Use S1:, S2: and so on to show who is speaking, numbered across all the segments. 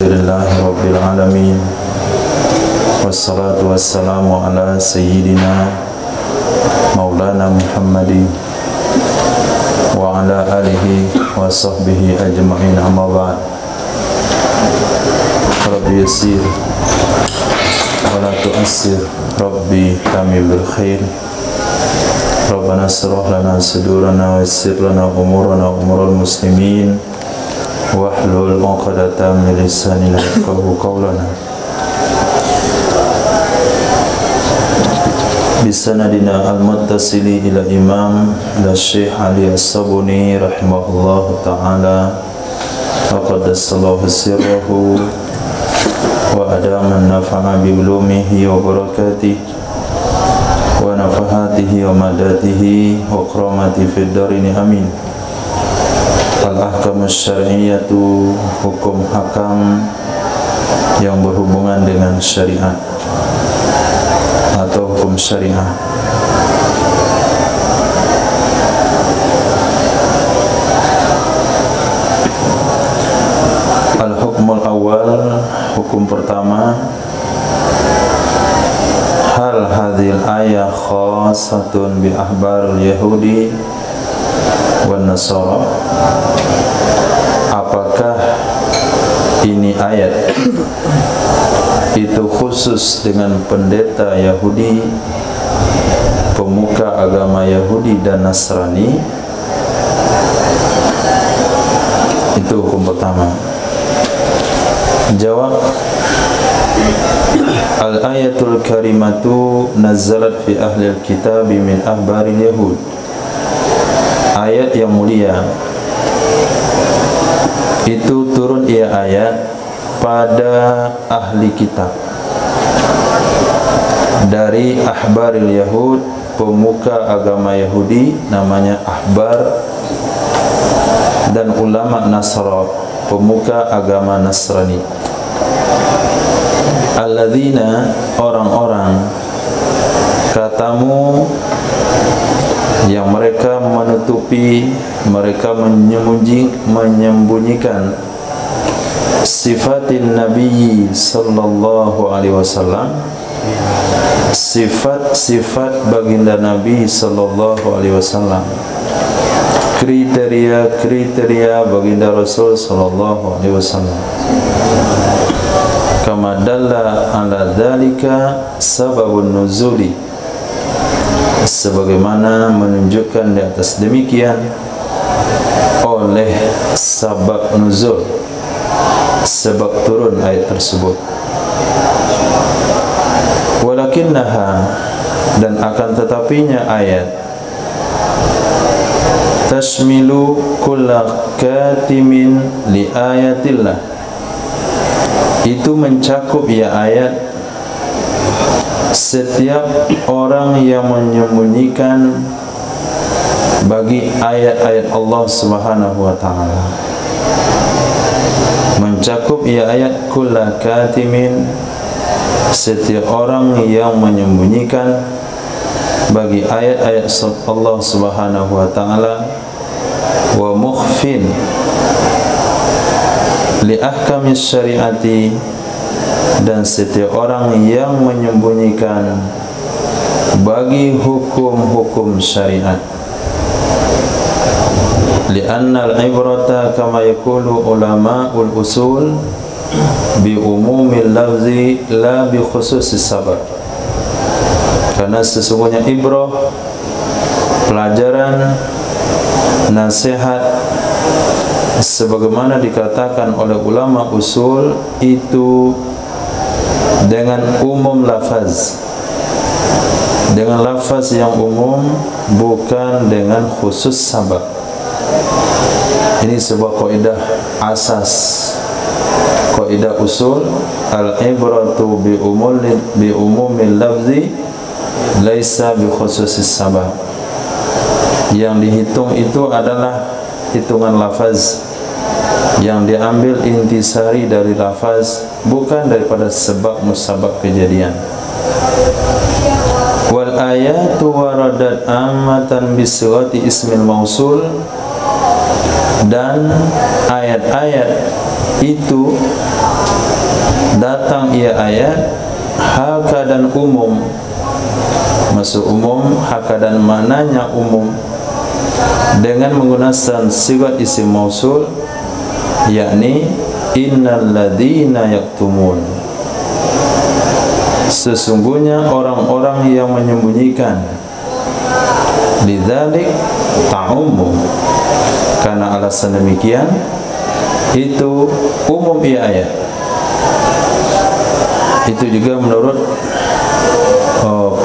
S1: Alhamdulillahi Rabbil Alamin. Wassalatu wassalamu ala sayyidina Maulana Muhammadin wa ala alihi wa sahbihi ajma'in, amma ba'd. Rabbi yassir wa la tu'assir, Rabbi kami bil khair. Rabbana shrah lana sudurana wa yassir lana umurana umurul muslimin wahlul 'uqdatam min lisanina yafqahu qawlana. Bisanadina al-muttasili ila imam ila Syekh Ali As-Sabuni rahimahullahu ta'ala wa qaddasallahu sirrahu wa adaman nafa'a bi ulumihi wa barakatihi wa nafahatihi wa madatihi wa karamati fid darini amin. Al-ahkamus syar'iyyatu, hukum hakam yang berhubungan dengan syariat atau hukum syariah. Al-hukmul awal, hukum pertama. Hal hadhil ayah khasatun bi ahbarul yahudi wan nasara. Apakah ini ayat itu khusus dengan pendeta Yahudi, pemuka agama Yahudi dan Nasrani? Itu hukum pertama. Jawab: al-ayatul karimatu nazalat fi ahlil kitab min ahbaril yahud. Ayat yang mulia itu turun, ia ayat pada ahli kitab dari ahbaril yahud, pemuka agama Yahudi namanya ahbar, dan ulama Nasra, pemuka agama Nasrani. Alladzina, orang-orang, katamu, yang mereka menutupi, mereka menyembunyikan sifatin Nabi sallallahu alaihi wasallam, sifat-sifat baginda Nabi sallallahu alaihi wasallam, kriteria-kriteria baginda Rasul sallallahu alaihi wasallam. Kama dalla ala dzalika sababun nuzuli, sebagaimana menunjukkan di atas demikian oleh sabab nuzul, sebab turun ayat tersebut. Walakinnaha, dan akan tetapinya ayat, tashmilu kulla katimin li ayatillah, itu mencakup ya ayat setiap orang yang menyembunyikan bagi ayat-ayat Allah Subhanahu wa ta'ala. Mencakup ya ayat kulla katimin, setiap orang yang menyembunyikan bagi ayat-ayat Allah Subhanahu wa ta'ala, wa mukhfin li ahkamis syariati, dan setiap orang yang menyembunyikan bagi hukum-hukum syariat. Li'anna al-ibrata kama yaqulu ulama'ul usul bi umumil lafzi la bi khususis sabab. Karena sesungguhnya ibrah, pelajaran, nasihat, sebagaimana dikatakan oleh ulama usul, itu dengan umum lafaz, dengan lafaz yang umum, bukan dengan khusus sabab. Ini sebuah kaidah asas, kaidah usul, al-ibratu bi umumil lafzi laisa bi khususis sabab. Yang dihitung itu adalah hitungan lafaz, yang diambil intisari dari lafaz, bukan daripada sebab musabab kejadian. Wal ayatu waradat ammatan biswati ismil mausul, dan ayat-ayat itu datang ia ayat haka dan umum, maksud umum, haka dan maknanya umum, dengan menggunakan sifat isim mausul, yakni innal ladzina yaktumun, sesungguhnya orang-orang yang menyembunyikan. Lidzalik ta'ummu, karena alasan demikian itu umum ia ayat. Itu juga menurut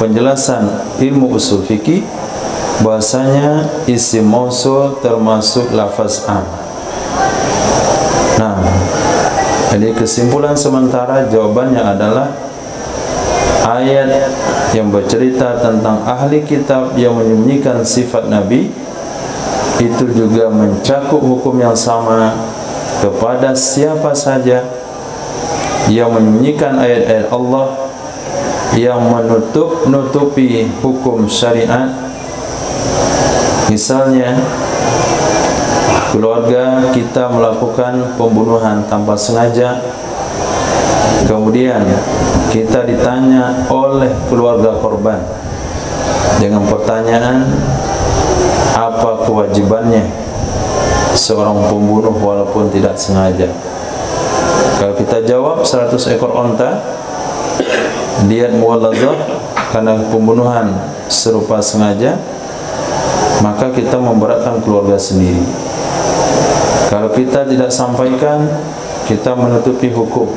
S1: penjelasan ilmu usul fikih, bahasanya isim mausul termasuk lafaz am. Nah, jadi kesimpulan sementara jawabannya adalah ayat yang bercerita tentang ahli kitab yang menyembunyikan sifat Nabi itu juga mencakup hukum yang sama kepada siapa saja yang menyembunyikan ayat-ayat Allah, yang menutup-nutupi hukum syariat. Misalnya keluarga kita melakukan pembunuhan tanpa sengaja, kemudian kita ditanya oleh keluarga korban dengan pertanyaan, apa kewajibannya seorang pembunuh walaupun tidak sengaja? Kalau kita jawab 100 ekor onta diat muwalladzah karena pembunuhan serupa sengaja, maka kita memberatkan keluarga sendiri. Kalau kita tidak sampaikan, kita menutupi hukum.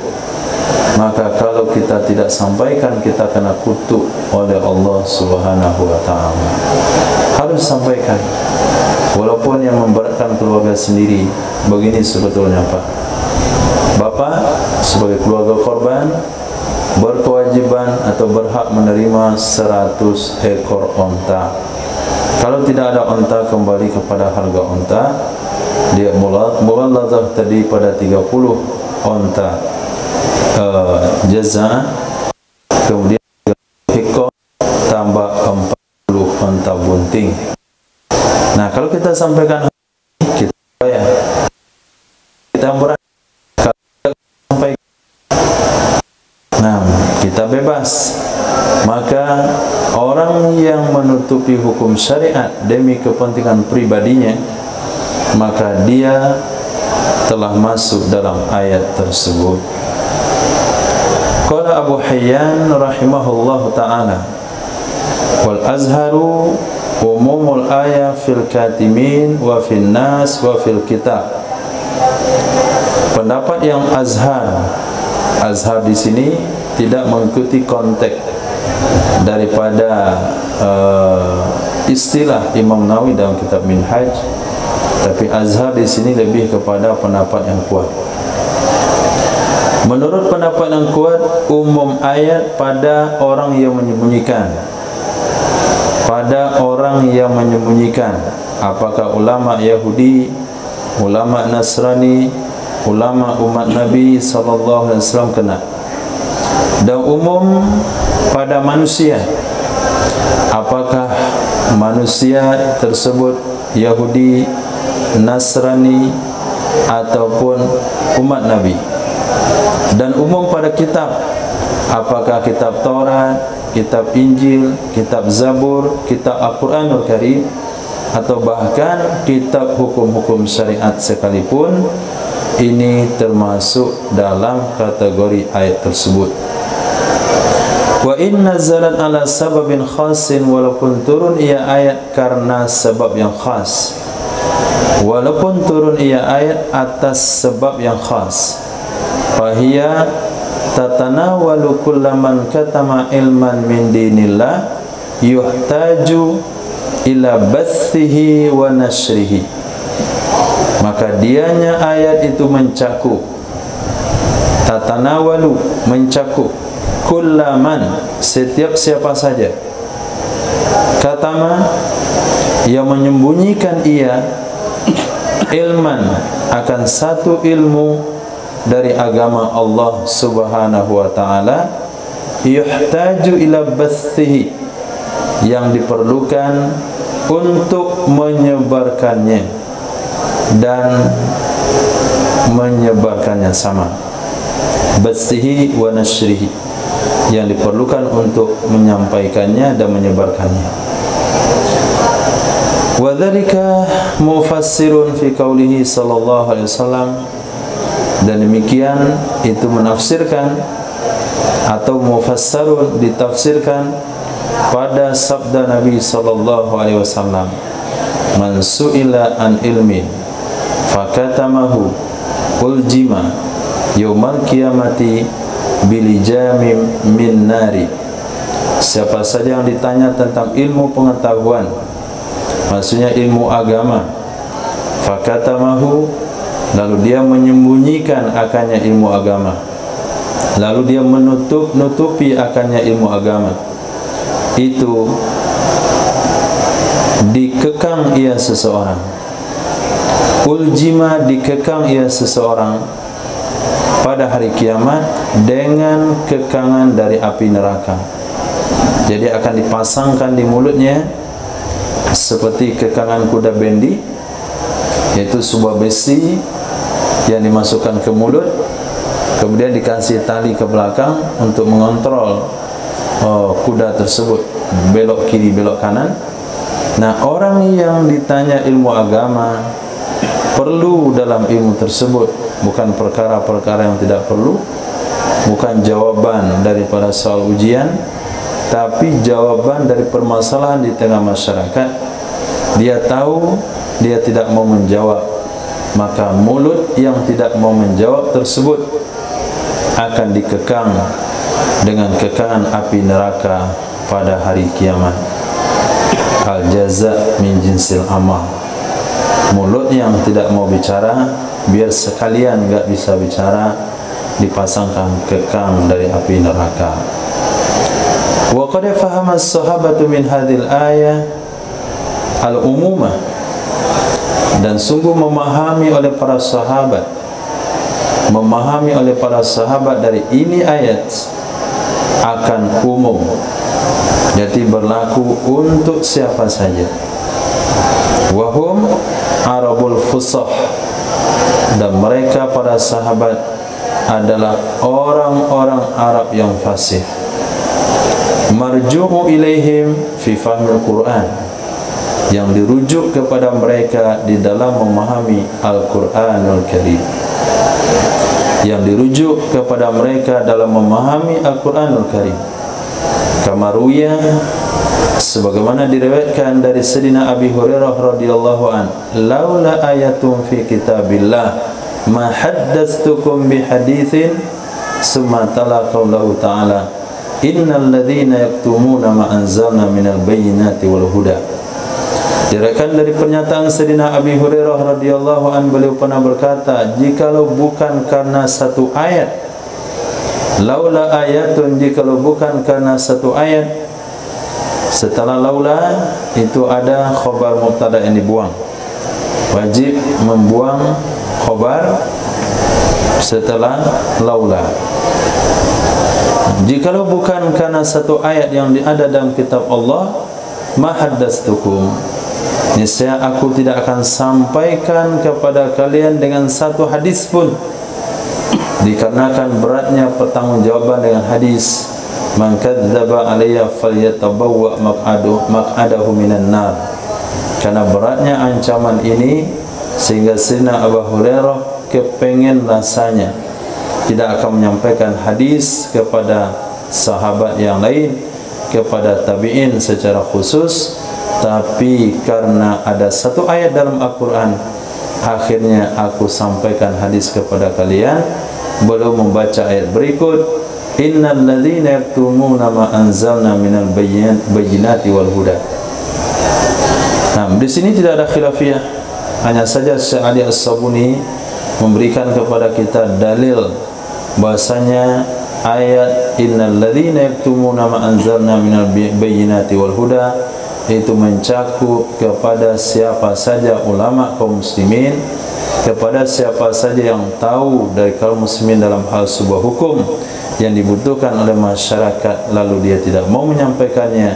S1: Maka kalau kita tidak sampaikan, kita kena kutuk oleh Allah Subhanahu wa ta'ala. Harus sampaikan, walaupun yang memberatkan keluarga sendiri. Begini sebetulnya Pak, Bapak sebagai keluarga korban berkewajiban atau berhak menerima 100 ekor onta. Kalau tidak ada onta, kembali kepada harga onta. Dia mughalladzah tadi pada 30 onta jaza, kemudian hikam tambah 40 onta bunting. Nah, kalau kita sampaikan kita bayar, kita berat, sampai, nah kita bebas. Maka orang yang menutupi hukum syariat demi kepentingan pribadinya, maka dia telah masuk dalam ayat tersebut. Qala Abu Hayyan rahimahullahu ta'ala, wal azharu umumul ayat fil katimin wa fil nas wa fil kitab. Pendapat yang azhar di sini tidak mengikuti konteks daripada istilah Imam Nawawi dalam kitab Minhaj, tapi azhar di sini lebih kepada pendapat yang kuat. Menurut pendapat yang kuat, umum ayat pada orang yang menyembunyikan. Pada orang yang menyembunyikan, apakah ulama Yahudi, ulama Nasrani, ulama umat Nabi SAW kena. Dan umum pada manusia, apakah manusia tersebut Yahudi, Nasrani ataupun umat Nabi. Dan umum pada kitab, apakah kitab Taurat, kitab Injil, kitab Zabur, kitab Al-Quranul Karim, atau bahkan kitab hukum-hukum syariat sekalipun, ini termasuk dalam kategori ayat tersebut. Wa inna nazalat ala sababin khasin, walaupun turun ia ayat karena sebab yang khas, walaupun turun ia ayat atas sebab yang khas, fahiya tatanawalu kullaman katama ilman min dinillah yuhtaju ila bathihi wa nashrihi. Maka dianya ayat itu mencakup, tatanawalu mencakup, kullaman setiap siapa saja, katama yang menyembunyikan ia, ilman akan satu ilmu dari agama Allah Subhanahu wa ta'ala, yuhtaju ila bathihi, yang diperlukan untuk menyebarkannya dan menyebarkannya sama. batsihi wa nashrihi, yang diperlukan untuk menyampaikannya dan menyebarkannya. Wa dzalika mufassirun fi qaulihi sallallahu alaihi wasallam, dan demikian itu menafsirkan atau mufassarun ditafsirkan pada sabda Nabi sallallahu alaihi wasallam, man su'ila an ilmin fakatamahu uljima yaumal qiyamati bilijamim min nari. Siapa saja yang ditanya tentang ilmu pengetahuan, maksudnya ilmu agama, fakatamahu, lalu dia menyembunyikan akannya ilmu agama, lalu dia menutupi akannya ilmu agama, itu dikekang ia seseorang. Uljima, dikekang ia seseorang pada hari kiamat dengan kekangan dari api neraka. Jadi akan dipasangkan di mulutnya seperti kekangan kuda bendi, yaitu sebuah besi yang dimasukkan ke mulut, kemudian dikasih tali ke belakang untuk mengontrol kuda tersebut belok kiri belok kanan. Nah, orang yang ditanya ilmu agama perlu dalam ilmu tersebut, bukan perkara-perkara yang tidak perlu, bukan jawaban daripada soal ujian, tapi jawaban dari permasalahan di tengah masyarakat. Dia tahu, dia tidak mau menjawab, maka mulut yang tidak mau menjawab tersebut akan dikekang dengan kekangan api neraka pada hari kiamat. Al-jaza min jinsil amal. Mulut yang tidak mau bicara, biar sekalian enggak bisa bicara, dipasangkan kekang dari api neraka. Wa qad fahama as-sahabatu min hadhil ayah al-umumah, dan sungguh memahami oleh para sahabat dari ini ayat akan umum, jadi berlaku untuk siapa saja. Wahum Arabul Fusah, dan mereka para sahabat adalah orang-orang Arab yang fasih. Marju'u ilaihim fi fahmil Quran, yang dirujuk kepada mereka di dalam memahami Al-Quranul Karim, yang dirujuk kepada mereka dalam memahami Al-Quranul Karim. Kamaruya, sebagaimana diriwayatkan dari Sayyidina Abi Hurairah radhiyallahu an, laula ayatun fi kitabillah ma haddatsukum bi haditsin summa tala qaulahu ta'ala innal ladzina yaktumuna ma anzalna minal bayyinati wal huda. Diriwayatkan dari pernyataan Sayyidina Abi Hurairah radhiyallahu an, beliau pernah berkata, jikalau bukan karena satu ayat, laula ayatun, jikalau bukan karena satu ayat, setelah laula itu ada khabar mubtada yang dibuang, wajib membuang khabar setelah laula. Jikalau bukan karena satu ayat yang ada dalam kitab Allah, ma haddatsukum, niscaya aku tidak akan sampaikan kepada kalian dengan satu hadis pun, dikarenakan beratnya pertanggungjawaban dengan hadis. Man kadzdzaba alayya falyatabawwa maq'adahu minan nar. Karena beratnya ancaman ini, sehingga Sayyidina Abu Hurairah kepengen rasanya tidak akan menyampaikan hadis kepada sahabat yang lain, kepada tabi'in secara khusus, tapi karena ada satu ayat dalam Al-Quran, akhirnya aku sampaikan hadis kepada kalian. Belum membaca ayat berikut, innal ladzina yaktumuna ma anzalna minal bayyinati wal huda. Nah, di sini tidak ada khilafiyah, hanya saja Syekh Ali As-Sabuni memberikan kepada kita dalil bahasanya ayat innal ladzina yaktumuna ma anzalna minal bayyinati wal huda itu mencakup kepada siapa saja ulama kaum muslimin, kepada siapa saja yang tahu dari kaum muslimin dalam hal sebuah hukum yang dibutuhkan oleh masyarakat, lalu dia tidak mau menyampaikannya,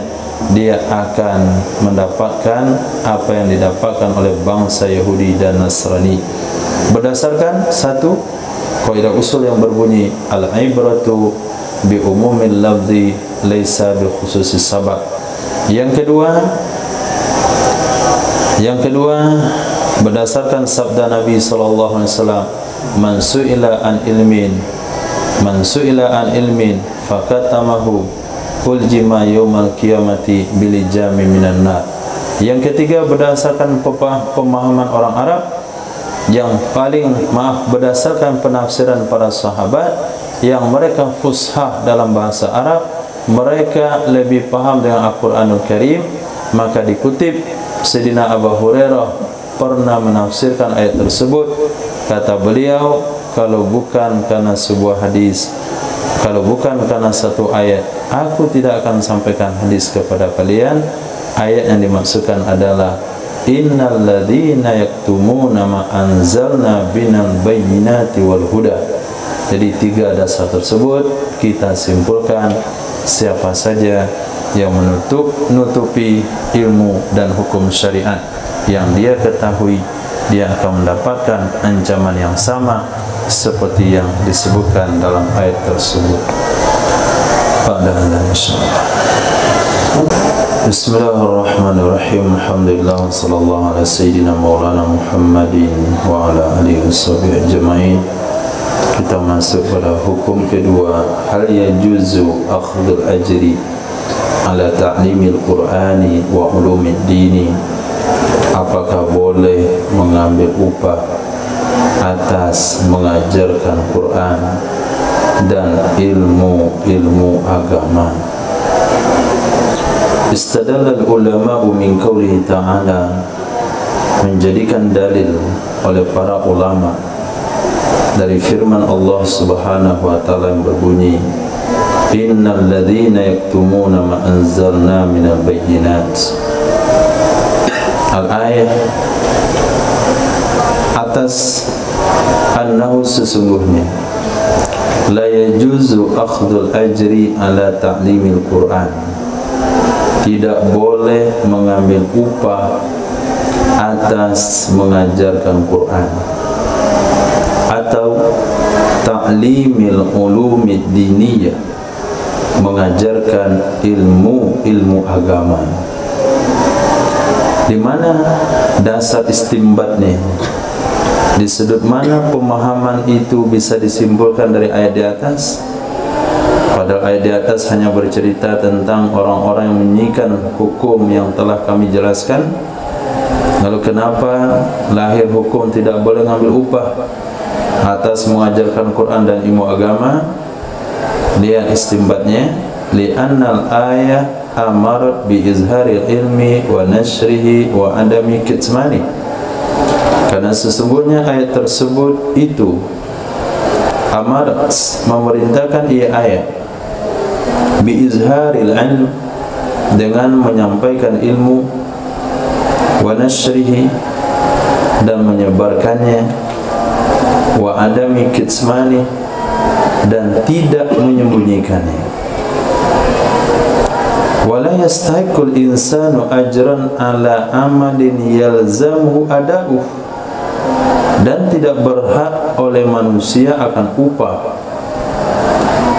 S1: dia akan mendapatkan apa yang didapatkan oleh bangsa Yahudi dan Nasrani. Berdasarkan satu, kaidah usul yang berbunyi al-ibratu bi umumil lafzi laisa bi khususis sabab. Yang kedua berdasarkan sabda Nabi sallallahu alaihi wasallam, man su'ila an ilmin fakatamahu uljima yaumal qiyamati bilijami minan nar. Yang ketiga berdasarkan pemahaman orang Arab yang berdasarkan penafsiran para sahabat yang mereka fushah dalam bahasa Arab, mereka lebih paham dengan Al-Quranul Karim, maka dikutip Sayyidina Abu Hurairah pernah menafsirkan ayat tersebut. Kata beliau, kalau bukan karena sebuah hadis, kalau bukan karena satu ayat, aku tidak akan sampaikan hadis kepada kalian. Ayat yang dimaksudkan adalah innal ladzina yaktumuna ma anzalna binal bayyinati wal huda. Jadi 3 dasar tersebut kita simpulkan, siapa saja yang menutupi ilmu dan hukum syariat yang dia ketahui, dia akan mendapatkan ancaman yang sama seperti yang disebutkan dalam ayat tersebut. Bismillahirrahmanirrahim. Alhamdulillah, sallallahu ala sayyidina maulana Muhammadin wa ala alihi washabihi ajma'in. Kita masuk pada hukum kedua, hal yajuzu akhdul ajri ala ta'limil qur'ani wa ulumid dini. Apakah boleh mengambil upah atas mengajarkan Quran dan ilmu agama? Istadallal ulama'u min qawlihi ta'ala, menjadikan dalil oleh para ulama dari firman Allah Subhanahu wa taala yang berbunyi, innal ladzina yaktumuna ma anzalna minal bayyinat. Al-ayat atas annahu sesungguhnya la yajuzu akhdul ajri ala ta'limil Quran, tidak boleh mengambil upah atas mengajarkan Quran atau ta'limil ulumid diniyah, mengajarkan ilmu agama. Di mana dasar istimbatnya? Di sudut mana pemahaman itu bisa disimpulkan dari ayat di atas? Padahal ayat di atas hanya bercerita tentang orang-orang yang menyiapkan hukum yang telah kami jelaskan. Lalu kenapa lahir hukum tidak boleh mengambil upah atas mengajarkan Quran dan ilmu agama? Lihat istimbatnya, li'annal ayat amarat bi izharil ilmi wa nashrihi wa adami kitmani. Karena sesungguhnya ayat tersebut itu amarat, memerintahkan ayat bi izharil ilm, dengan menyampaikan ilmu, wa nashrihi, dan menyebarkannya, wa adami kitmani, dan tidak menyembunyikannya. Wala yastahiqul insanu ajran ala amalin yalzamuhu ada'uh, dan tidak berhak oleh manusia akan upah,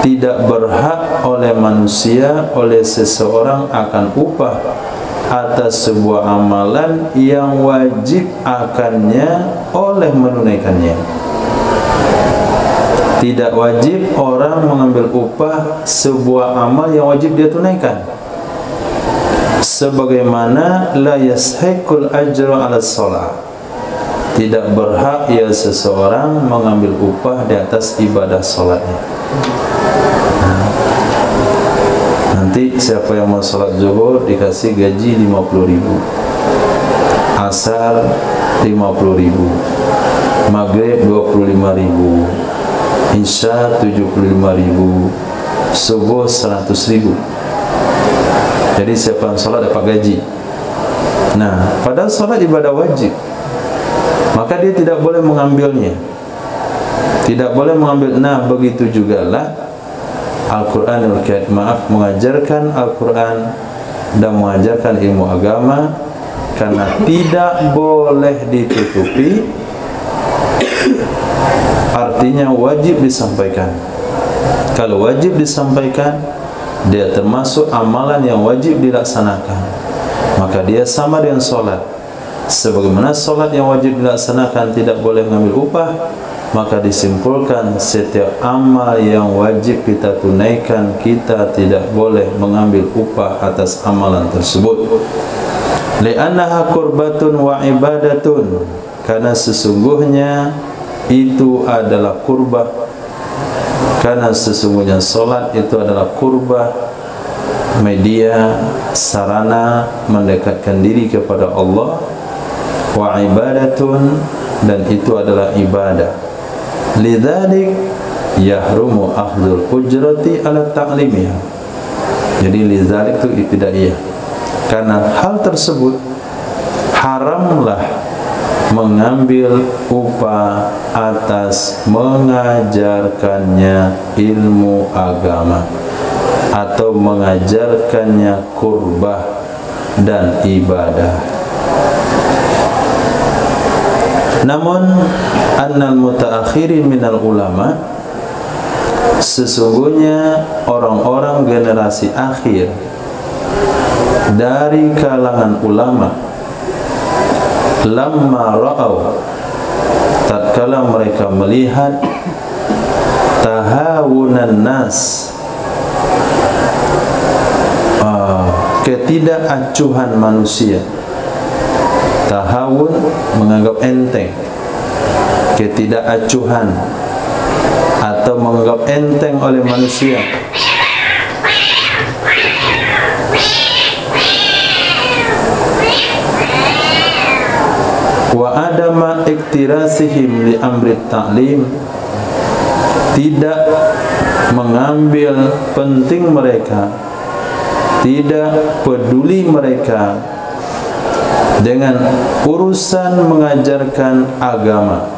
S1: tidak berhak oleh manusia, oleh seseorang akan upah atas sebuah amalan yang wajib akannya oleh menunaikannya. Tidak wajib orang mengambil upah sebuah amal yang wajib dia tunaikan. Sebagaimana la yashiqul ajru ala shalah, tidak berhak ya seseorang mengambil upah di atas ibadah salatnya. Nanti siapa yang mau salat zuhur dikasih gaji 50.000, asar 50.000, maghrib 25.000, isya 75.000, subuh 100.000. Jadi siapa yang salat dapat gaji. Nah, padahal salat ibadah wajib, maka dia tidak boleh mengambilnya, tidak boleh mengambil. Nah, begitu jugalah Al-Quranul Karim, mengajarkan Al-Quran dan mengajarkan ilmu agama, karena tidak boleh ditutupi Artinya wajib disampaikan. Kalau wajib disampaikan, dia termasuk amalan yang wajib dilaksanakan, maka dia sama dengan solat. Sebagaimana solat yang wajib dilaksanakan tidak boleh mengambil upah, maka disimpulkan setiap amal yang wajib kita tunaikan, kita tidak boleh mengambil upah atas amalan tersebut. Li'annaha qurbatun wa ibadatun, karena sesungguhnya itu adalah kurbah, karena sesungguhnya solat itu adalah kurbah, media, sarana mendekatkan diri kepada Allah, wa ibadatun, dan itu adalah ibadah. Lidzalik yahrumu akhdul ujrati ala ta'limiha. Jadi lidzalik itu ibtidaiyah, karena hal tersebut haramlah mengambil upah atas mengajarkannya ilmu agama atau mengajarkannya kurbah dan ibadah. Namun annal mutaakhirin minal ulama, sesungguhnya orang-orang generasi akhir dari kalangan ulama, lamma ra'au, tatkala mereka melihat tahawunan nas, ketidakacuhan manusia. Tahawun, menganggap enteng, ketidakacuhan atau menganggap enteng oleh manusia. Wa adama iktirasihim li amri ta'lim, tidak mengambil penting mereka, tidak peduli mereka dengan urusan mengajarkan agama.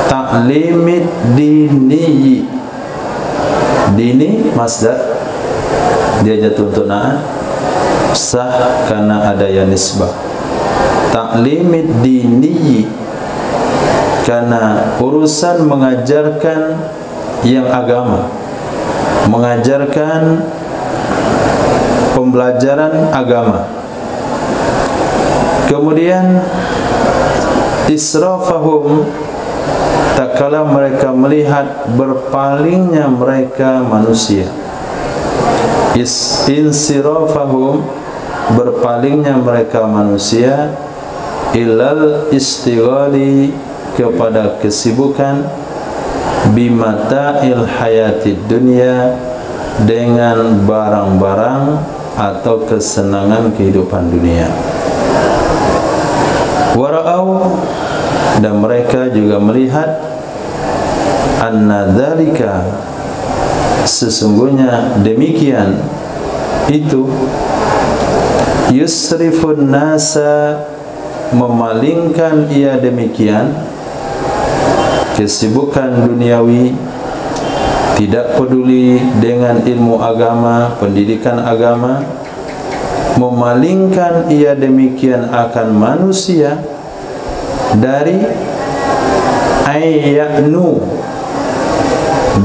S1: Ta'limid dini, dini masdar, dia jatuh untuk na'at, sah karena ada ya nisbah. Ta'limid dini, karena urusan mengajarkan yang agama, mengajarkan pembelajaran agama. Kemudian israfahum, tak kala mereka melihat berpalingnya mereka manusia. Insirafahum, berpalingnya mereka manusia, ilal istighali, kepada kesibukan, bimata'il hayatid dunia, dengan barang-barang atau kesenangan kehidupan dunia. Wara'au, dan mereka juga melihat, anna dzalika, sesungguhnya demikian itu, yusrifun nasa, memalingkan ia demikian, kesibukan duniawi, tidak peduli dengan ilmu agama, pendidikan agama, memalingkan ia demikian akan manusia dari ayyanu,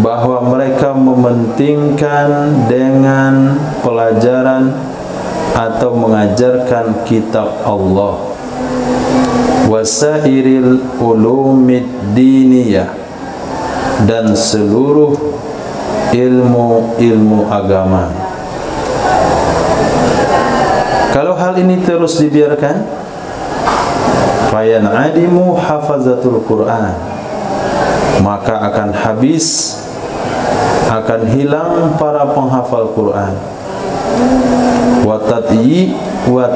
S1: bahwa mereka mementingkan dengan pelajaran atau mengajarkan kitab Allah, wasairil ulumid diniyah, dan seluruh ilmu-ilmu agama. Kalau hal ini terus dibiarkan, fayan'adimu hafazatul Quran, maka akan habis, akan hilang para penghafal Quran. Wa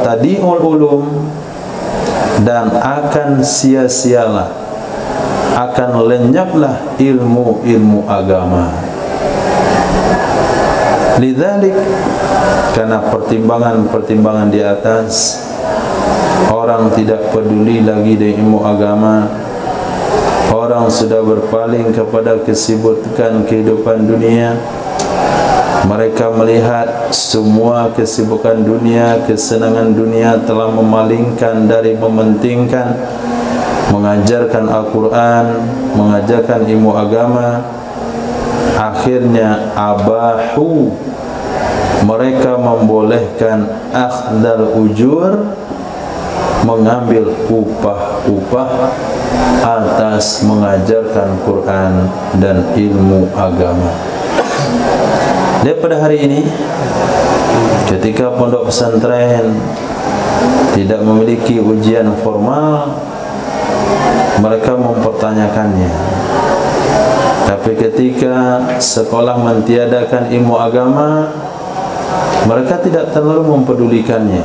S1: tadi'ul ulum, dan akan sia-sialah, akan lenyaplah ilmu-ilmu agama. Lidzalik, karena pertimbangan-pertimbangan di atas, orang tidak peduli lagi dengan ilmu agama, orang sudah berpaling kepada kesibukan kehidupan dunia. Mereka melihat semua kesibukan dunia, kesenangan dunia telah memalingkan dari mementingkan mengajarkan Al-Quran, mengajarkan ilmu agama, akhirnya abahu, mereka membolehkan akhdal ujur, mengambil upah-upah atas mengajarkan Quran dan ilmu agama. Daripada hari ini, ketika pondok pesantren tidak memiliki ujian formal, mereka mempertanyakannya. Tapi ketika sekolah mentiadakan ilmu agama, mereka tidak terlalu mempedulikannya.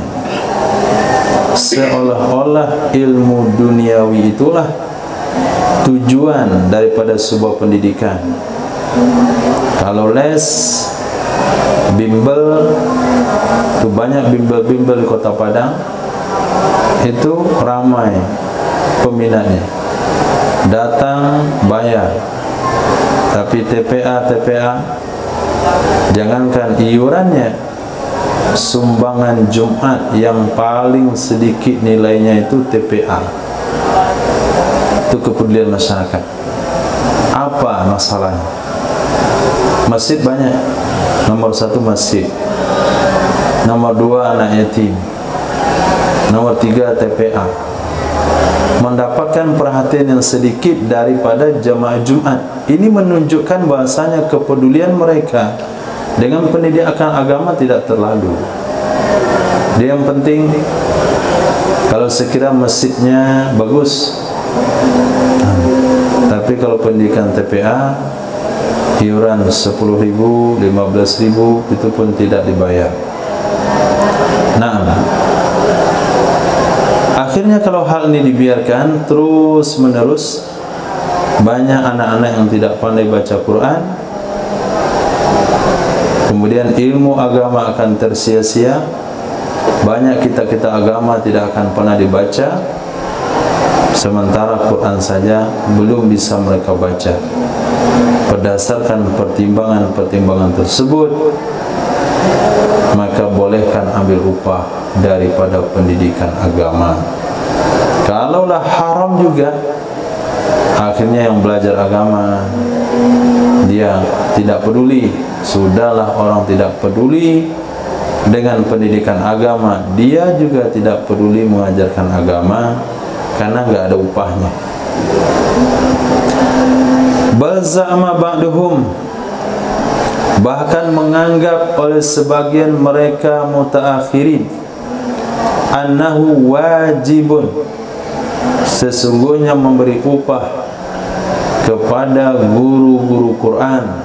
S1: Seolah-olah ilmu duniawi itulah tujuan daripada sebuah pendidikan. Kalau les, bimbel, itu banyak bimbel-bimbel di Kota Padang, itu ramai peminatnya, datang bayar. Tapi TPA, jangankan iurannya, sumbangan Jumat yang paling sedikit nilainya itu TPA. Itu kepedulian masyarakat. Apa masalahnya? Masjid banyak. Nomor 1 masjid, nomor 2 anak yatim, nomor 3 TPA. Mendapatkan perhatian yang sedikit daripada jamaah Jumat. Ini menunjukkan bahasanya kepedulian mereka dengan pendidikan agama tidak terlalu. Dia yang penting kalau sekira masjidnya bagus. Tapi kalau pendidikan TPA, iuran 10.000, 15.000 itu pun tidak dibayar. Nah, akhirnya kalau hal ini dibiarkan terus menerus, banyak anak-anak yang tidak pandai baca Quran, kemudian ilmu agama akan tersia-sia. Banyak kitab-kitab agama tidak akan pernah dibaca, sementara Quran saja belum bisa mereka baca. Berdasarkan pertimbangan-pertimbangan tersebut, maka bolehkan ambil upah daripada pendidikan agama. Kalaulah haram juga, akhirnya yang belajar agama dia tidak peduli. Sudahlah orang tidak peduli dengan pendidikan agama, dia juga tidak peduli mengajarkan agama karena enggak ada upahnya. Bal za'ama ba'duhum, bahkan menganggap oleh sebagian mereka mutaakhirin, annahu wajibun, sesungguhnya memberi upah kepada guru-guru Quran,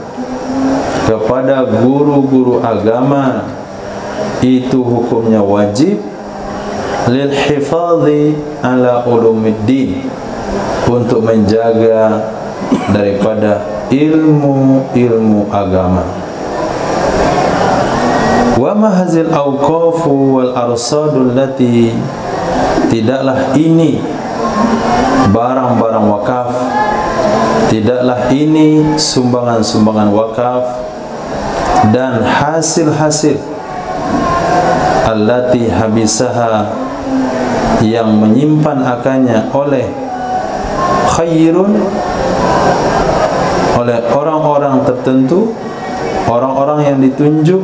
S1: kepada guru-guru agama, itu hukumnya wajib, lil hifadhi ala ulumiddin, untuk menjaga daripada ilmu-ilmu agama. Wa mahazil awqafu wal arsadul lati, tidaklah ini barang-barang wakaf, tidaklah ini sumbangan-sumbangan wakaf dan hasil-hasil allati habisaha, yang menyimpan akannya oleh khairun, oleh orang-orang tertentu, orang-orang yang ditunjuk,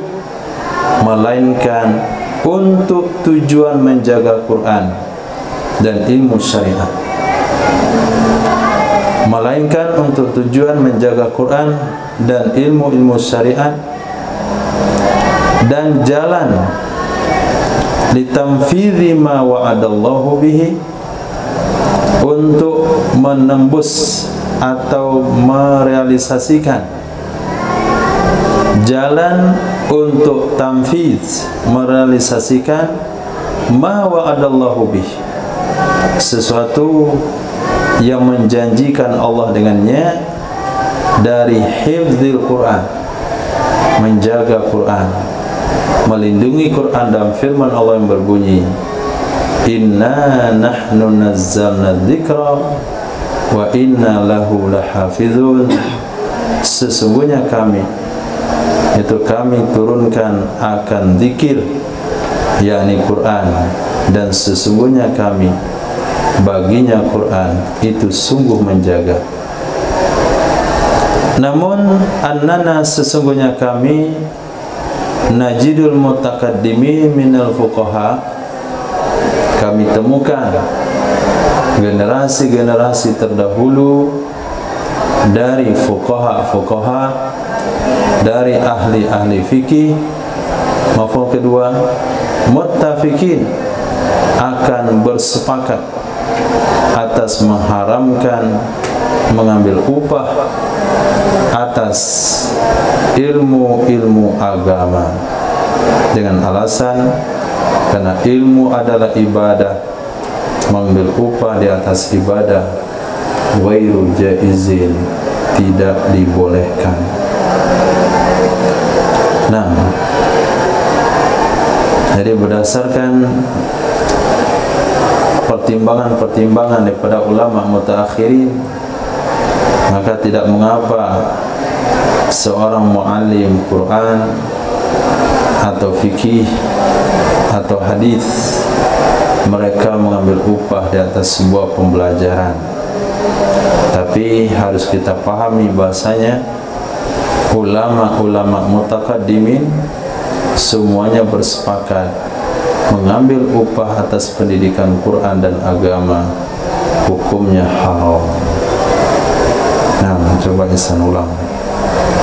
S1: melainkan untuk tujuan menjaga Quran dan ilmu syariat, melainkan untuk tujuan menjaga Quran dan ilmu-ilmu syariat, dan jalan litamfidhi ma wa'adallahu bihi, untuk menembus atau merealisasikan, jalan untuk tamfiz, merealisasikan ma wa'adallahu bihi, sesuatu yang menjanjikan Allah dengannya, dari hifdzil Quran, menjaga Quran, melindungi Quran. Dalam firman Allah yang berbunyi, inna nahnu nazzalna dzikra wa inna lahu lahafizun, sesungguhnya kami turunkan akan zikir, yakni Quran, dan sesungguhnya kami baginya Quran itu sungguh menjaga. Namun annana sesungguhnya kami najidul mutaqaddimin minal fuqaha, kami temukan generasi-generasi terdahulu dari fuqaha, dari ahli-ahli fikih. Mafhum kedua, muttafiqin, akan bersepakat atas mengharamkan mengambil upah atas ilmu-ilmu agama dengan alasan karena ilmu adalah ibadah, mengambil upah di atas ibadah ghairu jaizin, tidak dibolehkan. Nah, jadi berdasarkan pertimbangan-pertimbangan daripada ulama mutaakhirin, maka tidak mengapa seorang muallim Quran atau fikih atau hadis mereka mengambil upah di atas sebuah pembelajaran. Tapi harus kita pahami bahasanya ulama-ulama mutaqaddimin semuanya bersepakat mengambil upah atas pendidikan Quran dan agama, hukumnya haram. Nah, coba Ihsan ulang.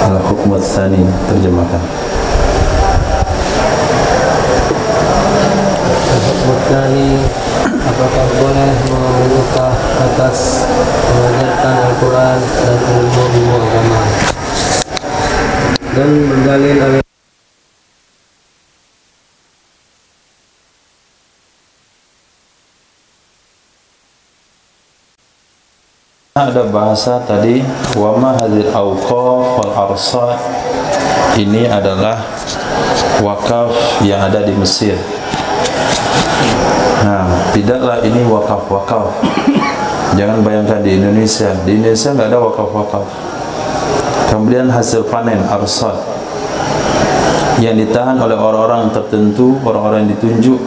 S1: Al-hukm ats-tsani, terjemahkan.
S2: Al-hukm ats-tsani, apakah boleh mengambil upah atas mengajarkan Al-Quran dan ilmu agama? Dan berdalil oleh
S1: ada bahasa tadi wa ma hadzal awqaf wal arsad, ini adalah wakaf yang ada di Mesir. Nah, tidaklah ini wakaf-wakaf. Jangan bayangkan di Indonesia. Di Indonesia nggak ada wakaf-wakaf. Kemudian hasil panen arsad yang ditahan oleh orang-orang tertentu, orang-orang yang ditunjuk.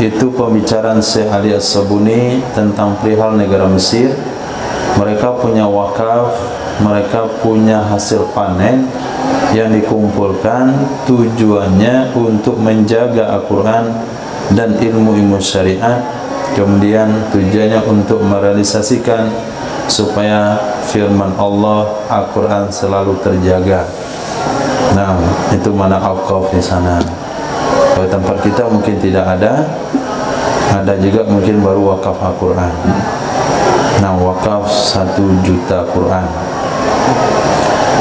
S1: Itu pembicaraan Syekh Ali As-Sabuni tentang perihal negara Mesir. Mereka punya wakaf, mereka punya hasil panen yang dikumpulkan, tujuannya untuk menjaga Al-Quran dan ilmu-ilmu syariat. Kemudian tujuannya untuk merealisasikan supaya firman Allah Al-Quran selalu terjaga. Nah, itu mana wakaf di sana. Kalau tempat kita mungkin tidak ada juga mungkin baru wakaf Al-Quran. Nah, wakaf 1 juta Quran.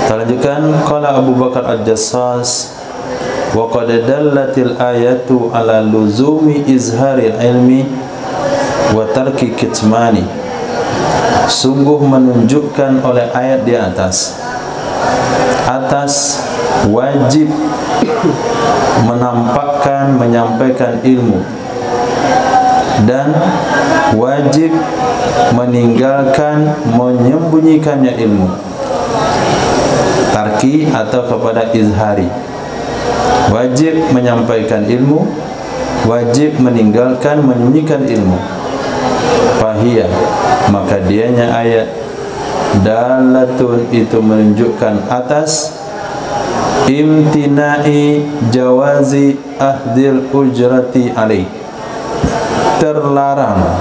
S1: Kita lanjutkan. Qala Abu Bakar Al-Jassas, wa qad dallatil ayatu ala luzumi izharil ilmi wa tarki kitmani. Sungguh menunjukkan oleh ayat di atas wajib menampakkan, menyampaikan ilmu, dan wajib meninggalkan, menyembunyikannya ilmu. Tarki atau kepada izhari, wajib menyampaikan ilmu, wajib meninggalkan, menyembunyikan ilmu. Fahiyah, maka dianya ayat dalatun, itu menunjukkan atas imtinai jawazi ahdil ujrati alaih, terlarang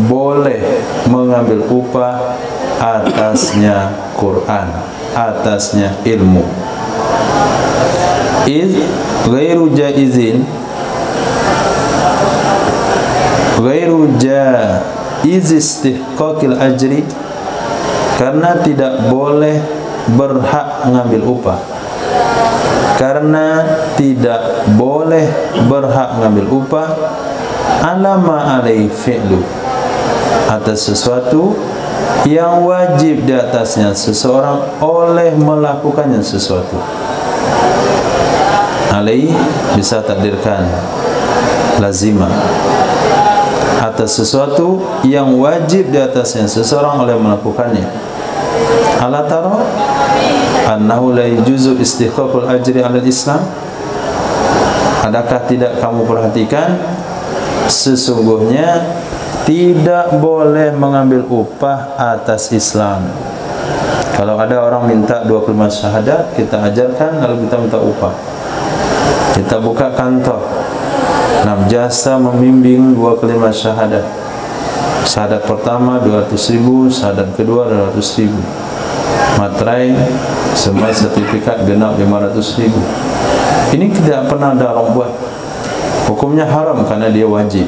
S1: boleh mengambil upah atasnya Quran, atasnya ilmu. Ghairu jaizin, ghairu jaiz istihqaqil ajri, karena tidak boleh berhak mengambil upah, karena tidak boleh berhak mengambil upah alama alaihi fi'lu, atas sesuatu yang wajib di atasnya seseorang oleh melakukannya sesuatu. Alaihi bisa takdirkan lazimah, atas sesuatu yang wajib di atasnya seseorang oleh melakukannya. Ala tara annahu la yajuzu istihqaqul ajri 'ala al-Islam, adakah tidak kamu perhatikan sesungguhnya tidak boleh mengambil upah atas Islam. Kalau ada orang minta 2 kalimat syahadat, kita ajarkan lalu kita minta upah. Kita buka kantor, jasa membimbing 2 kalimat syahadat. Syahadat pertama 200.000, syahadat kedua 200.000. Materai semua sertifikat genap 500.000. Ini tidak pernah ada orang buat. Hukumnya haram karena dia wajib.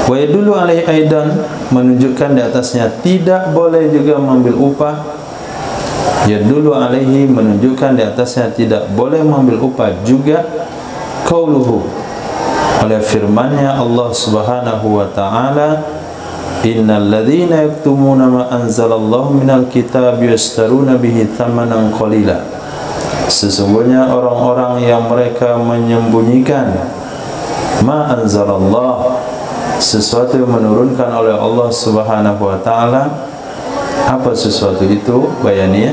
S1: Wa yadullu alaihi aidan, menunjukkan di atasnya tidak boleh juga mengambil upah. Yadullu alaihi, menunjukkan di atasnya tidak boleh mengambil upah juga qauluhu, oleh firman-Nya Allah Subhanahu wa taala, innal ladzina yaktumuna ma anzalallahu minal kitabi yashtaruna bihi thamanan qalila. Sesungguhnya orang-orang yang mereka menyembunyikan ma anzalallah, sesuatu yang menurunkan oleh Allah Subhanahu wa taala. Apa sesuatu itu? Bayannya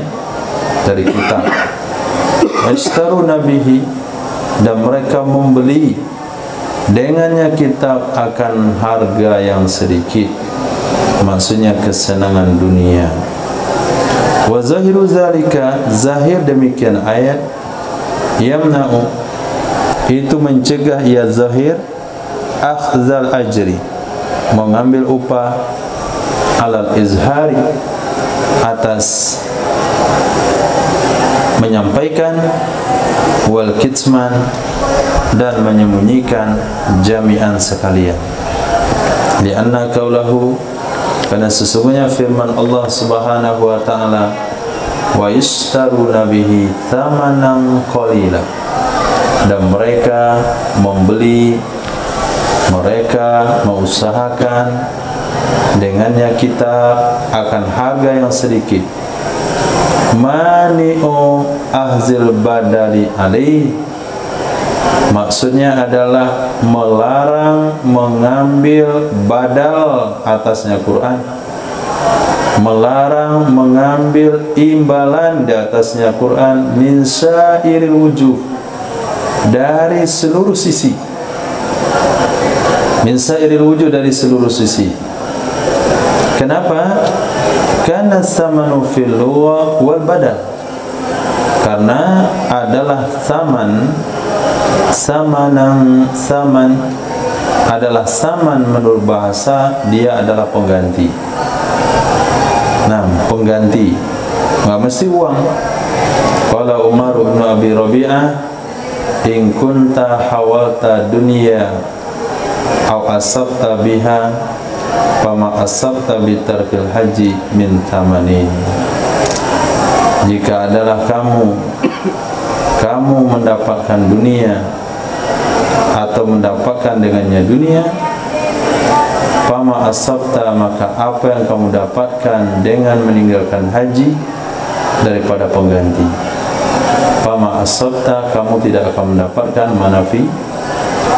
S1: dari kitab. Yashtaruna bihi, dan mereka membeli dengannya kitab akan harga yang sedikit, maksudnya kesenangan dunia. Wa zahiru zalika, zahir demikian ayat, yamna'u, itu mencegah, ya zahir, akhzal ajri, mengambil upah, alal izhari, atas menyampaikan, wal kitman, dan menyembunyikan, jami'an sekalian. Lianna qaulahu, karena sesungguhnya firman Allah Subhanahu wa taala, wa yashtaruna bihi thamanan qalila, dan mereka membeli, mereka mengusahakan dengannya kitab akan harga yang sedikit. Mani'u ahzil badali alaih, maksudnya adalah melarang mengambil badal atasnya Quran, melarang mengambil imbalan di atasnya Quran, min syairil wujuh, dari seluruh sisi, min syairil wujuh, dari seluruh sisi. Kenapa? Karena samanu fil luwa wal badal, karena adalah saman, saman adalah saman menurut bahasa, dia adalah pengganti. Nah, pengganti nggak mesti uang. Qala Umar bin Abi Rabi'ah, in kunta hawalta dunya aw asabta biha fama asabta bitarkil haji min tamanin. Jika adalah kamu mendapatkan dunia atau mendapatkan dengannya dunia, fama asabta, maka apa yang kamu dapatkan dengan meninggalkan haji daripada pengganti. Fama asabta, kamu tidak akan mendapatkan manafi.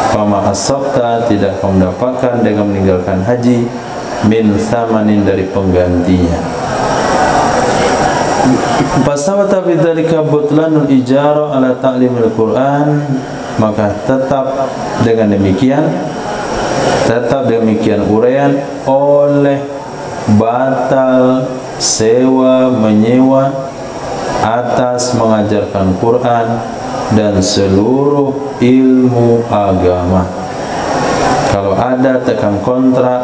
S1: Fama asabta, tidak akan mendapatkan dengan meninggalkan haji, min thamanin, dari penggantinya. Fasawata bidzalika butlanul ijara ala ta'limil Quran, maka tetap demikian uraian oleh batal sewa menyewa atas mengajarkan Quran dan seluruh ilmu agama. Kalau ada tekan kontrak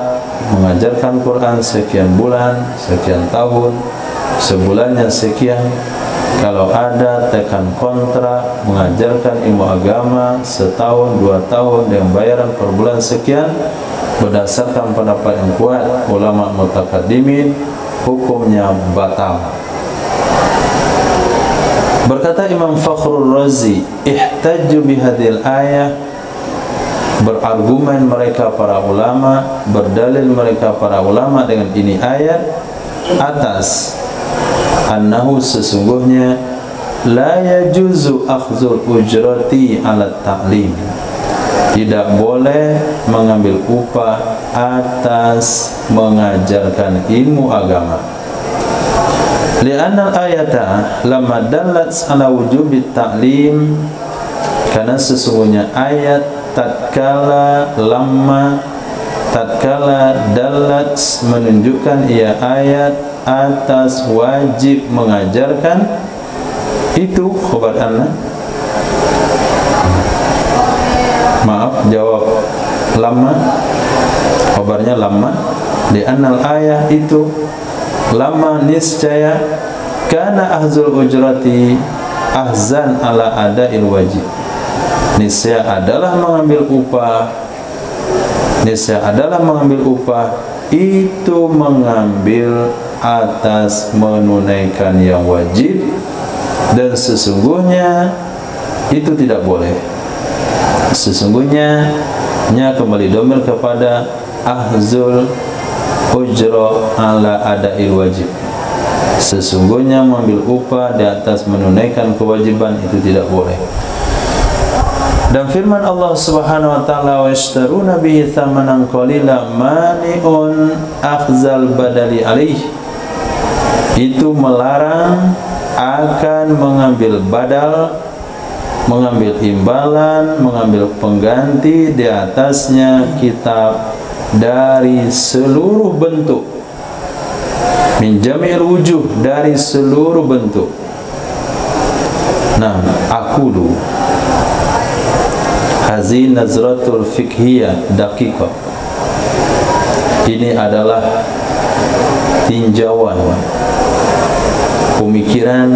S1: mengajarkan Quran sekian bulan, sekian tahun, sebulannya sekian. Kalau ada tekan kontrak mengajarkan ilmu agama setahun, 2 tahun dengan bayaran per bulan sekian, berdasarkan pendapat yang kuat ulama mutakaddimin, hukumnya batal. Berkata Imam Fakhrul Razi, ihtajju bihadil ayah, berargumen mereka para ulama, berdalil mereka para ulama dengan ini ayat atas annahu, sesungguhnya la yajuzu akhdhul ujrati ala ta'lim, tidak boleh mengambil upah atas mengajarkan ilmu agama. Li'anna al-ayata lamma dallat ala wujubi ta'lim, karena sesungguhnya ayat tatkala lama tatkala dalat menunjukkan ia ayat atas wajib mengajarkan, itu khabar anna. Maaf, jawab lama, khabarnya lama. Di annal ayah itu lama niscaya kana ahzul ujrati ahzan ala ada'il wajib. Niscaya adalah mengambil upah, niscaya adalah mengambil upah itu mengambil atas menunaikan yang wajib, dan sesungguhnya itu tidak boleh. Sesungguhnya nya kembali domir kepada ahzul ujra ala ada'il wajib. Sesungguhnya mengambil upah di atas menunaikan kewajiban itu tidak boleh. Dan firman Allah Subhanahu wa taala, wa yashtaruna bihi thamanan qalila mani'un akhzal badali alaih, itu melarang akan mengambil badal, mengambil imbalan, mengambil pengganti di atasnya kitab dari seluruh bentuk, min jami'il wujuh, dari seluruh bentuk. Nah, aqulu hazi nazratul fiqhiyah daqiqah. Ini adalah tinjauan pemikiran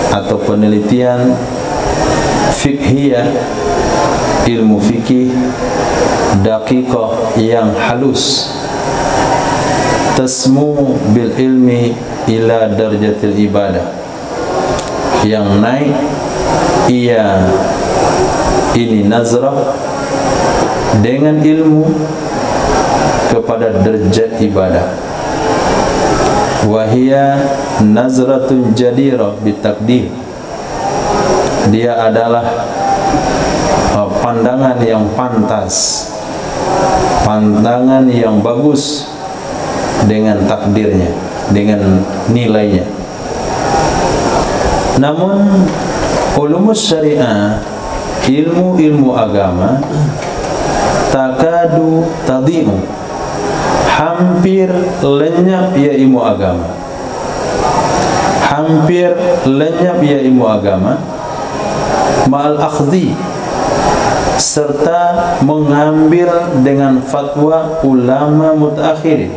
S1: atau penelitian fiqhiyah, ilmu fikih daqiqah yang halus, tasmu bil ilmi ila darajatil ibadah, yang naik ia ini nazrah dengan ilmu kepada derajat ibadah. Wahia nazratun jadirah bitakdir, dia adalah pandangan yang pantas, pandangan yang bagus dengan takdirnya, dengan nilainya. Namun ulumus syariah, ilmu-ilmu agama, takadu tadi'u, hampir lenyap ya ilmu agama, hampir lenyap ya ilmu agama, ma'al akhdhi, serta mengambil dengan fatwa ulama mutaakhirin,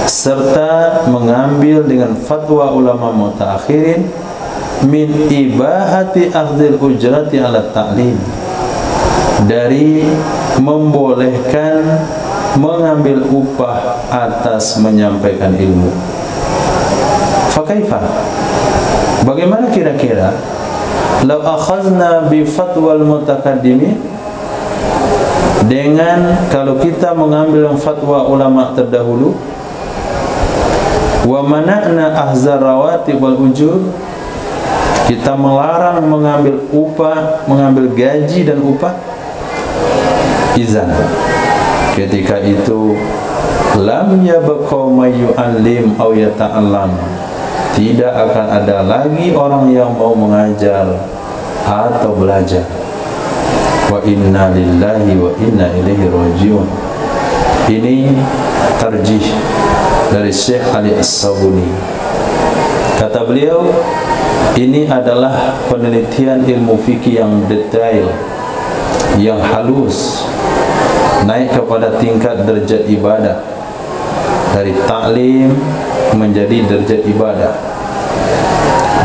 S1: serta mengambil dengan fatwa ulama mutaakhirin, min ibahati akhdhil ujrati ala ta'lim, dari membolehkan mengambil upah atas menyampaikan ilmu. Fakaifa, bagaimana kira-kira law akhazna bi fatwal mutakaddimin, dengan kalau kita mengambil fatwa ulama terdahulu, wa mana'na ahzar rawatib wal ujur, kita melarang mengambil upah, mengambil gaji dan upah. Izan, ketika itu lam yabqa may yu'allim aw yata'allam, tidak akan ada lagi orang yang mau mengajar atau belajar. Wa inna lillahi wa inna ilaihi rajiun. Ini tarjih dari Syekh Ali As-Sabuni. Kata beliau, ini adalah penelitian ilmu fikih yang detail, yang halus, naik kepada tingkat derajat ibadah, dari ta'lim menjadi derajat ibadah.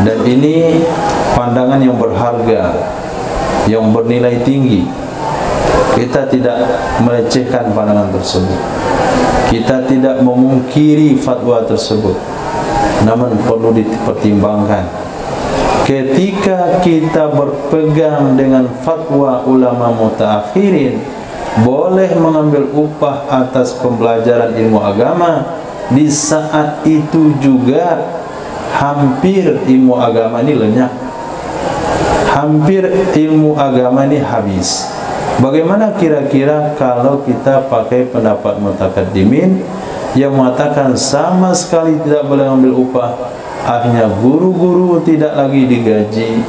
S1: Dan ini pandangan yang berharga, yang bernilai tinggi. Kita tidak melecehkan pandangan tersebut, kita tidak memungkiri fatwa tersebut, namun perlu dipertimbangkan. Ketika kita berpegang dengan fatwa ulama mutaakhirin, boleh mengambil upah atas pembelajaran ilmu agama, di saat itu juga hampir ilmu agama ini lenyap, hampir ilmu agama ini habis. Bagaimana kira-kira kalau kita pakai pendapat mutakaddimin yang mengatakan sama sekali tidak boleh ambil upah? Akhirnya guru-guru tidak lagi digaji,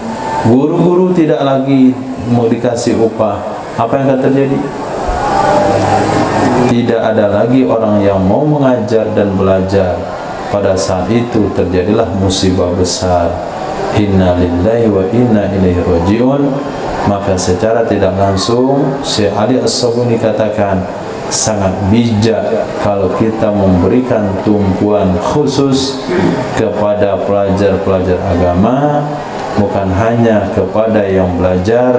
S1: guru-guru tidak lagi mau dikasih upah. Apa yang akan terjadi? tidak ada lagi orang yang mau mengajar dan belajar. Pada saat itu terjadilah musibah besar. Inna lillahi wa inna ilaihi raji'un. Maka secara tidak langsung Syekh Ali As-Sabuni katakan, sangat bijak kalau kita memberikan tumpuan khusus kepada pelajar-pelajar agama, bukan hanya kepada yang belajar,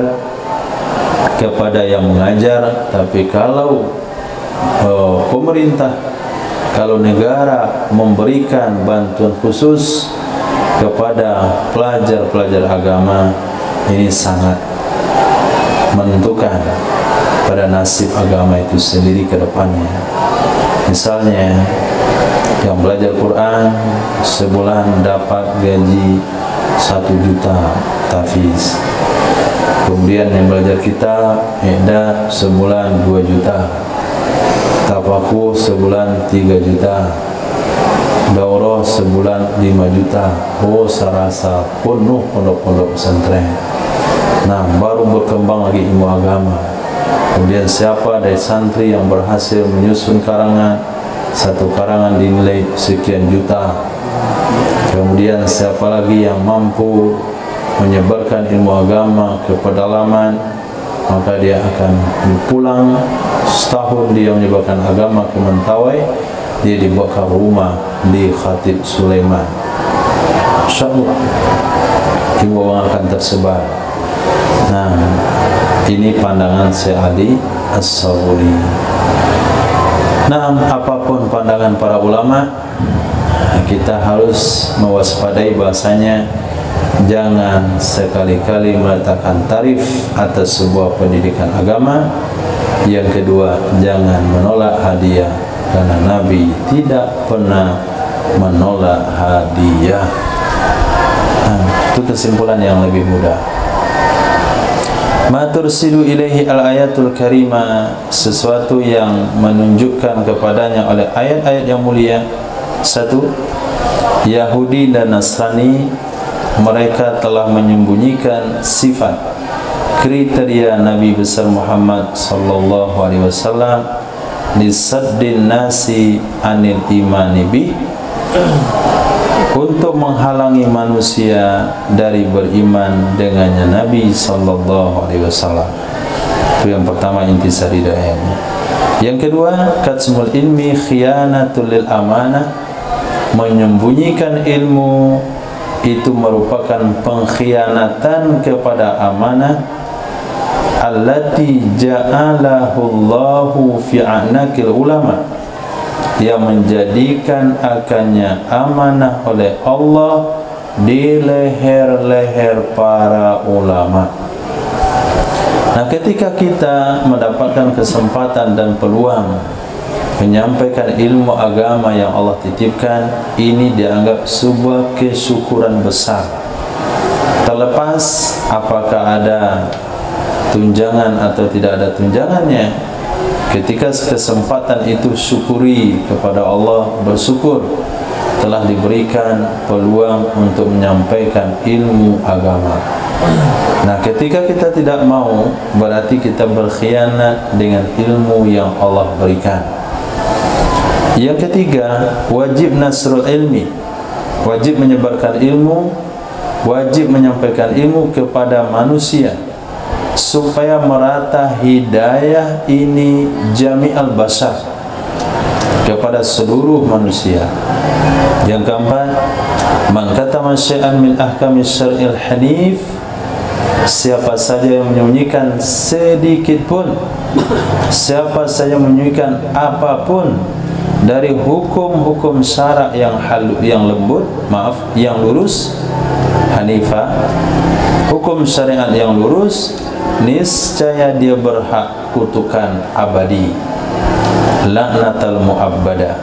S1: kepada yang mengajar. Tapi kalau pemerintah, kalau negara memberikan bantuan khusus kepada pelajar-pelajar agama, ini sangat menentukan pada nasib agama itu sendiri ke depannya. Misalnya yang belajar Quran sebulan dapat gaji 1 juta tahfiz. Kemudian yang belajar kitab I'dad sebulan 2 juta. Tafakuh sebulan 3 juta. Daurah sebulan 5 juta. Oh, serasa penuh pondok-pondok pesantren. Nah, baru berkembang lagi ilmu agama. Kemudian siapa dari santri yang berhasil menyusun karangan, satu karangan dinilai sekian juta. Kemudian siapa lagi yang mampu menyebarkan ilmu agama ke pedalaman, maka dia akan pulang setahun dia menyebarkan agama ke Mentawai, dia dibawa ke rumah di Khatib Sulaiman. InsyaAllah ilmu akan tersebar. Nah, ini pandangan Syekh Ali As-Sabuni. Nah, apapun pandangan para ulama, kita harus mewaspadai bahasanya jangan sekali-kali meletakkan tarif atas sebuah pendidikan agama. Yang kedua, jangan menolak hadiah, karena Nabi tidak pernah menolak hadiah. Nah, itu kesimpulan yang lebih mudah. Ma tursidu ilaihi al-ayatul karimah, sesuatu yang menunjukkan kepadanya oleh ayat-ayat yang mulia. 1. Yahudi dan Nasrani, mereka telah menyembunyikan sifat kriteria Nabi besar Muhammad sallallahu alaihi wasallam lisaddin nasi anil imani bih, untuk menghalangi manusia dari beriman dengannya Nabi sallallahu alaihi wasallam. Itu yang pertama, intisari ayatnya. Yang kedua, katmul ilmi khiyanatul lil amanah, menyembunyikan ilmu itu merupakan pengkhianatan kepada amanah allati ja'alahu Allahu fi anakil ulama, yang menjadikan akannya amanah oleh Allah di leher-leher para ulama. Nah, ketika kita mendapatkan kesempatan dan peluang menyampaikan ilmu agama yang Allah titipkan, ini dianggap sebuah kesyukuran besar. Terlepas apakah ada tunjangan atau tidak ada tunjangannya, ketika kesempatan itu syukuri kepada Allah, bersyukur telah diberikan peluang untuk menyampaikan ilmu agama. Nah, ketika kita tidak mau, berarti kita berkhianat dengan ilmu yang Allah berikan. Yang ketiga, wajib nasrul ilmi, wajib menyebarkan ilmu, wajib menyampaikan ilmu kepada manusia supaya merata hidayah ini jami'al basar, kepada seluruh manusia. Yang keempat, man katama syai'an min ahkami syar'il hanif, siapa saja yang menyembunyikan sedikit pun, siapa saja menyembunyikan apapun dari hukum-hukum syarak yang lembut, yang lurus, hanifah, hukum syariat yang lurus, niscaya dia berhak kutukan abadi, laknatal mu'abbada.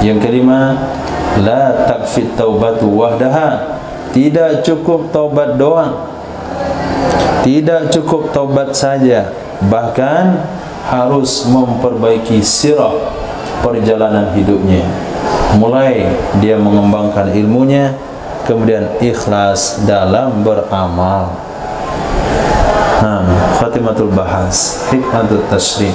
S1: Yang kelima, la takfit taubatu wahdaha, tidak cukup taubat doang, tidak cukup taubat saja, bahkan harus memperbaiki sirah perjalanan hidupnya, mulai dia mengembangkan ilmunya, kemudian ikhlas dalam beramal. Khatimatul bahas, hikmatul tasyrih.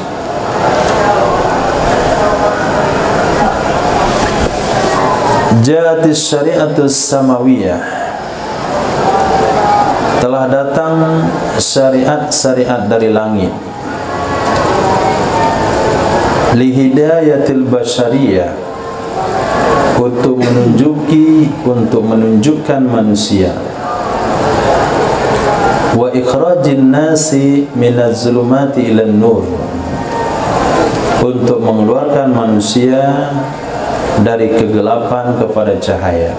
S1: Ja'atis syari'atus samawiyah, telah datang syariat-syariat dari langit. Lihidayatil basyariyah, untuk menunjukkan manusia. Wa ikhrajin nasi minaz zulumati ilan nur, untuk mengeluarkan manusia dari kegelapan kepada cahaya.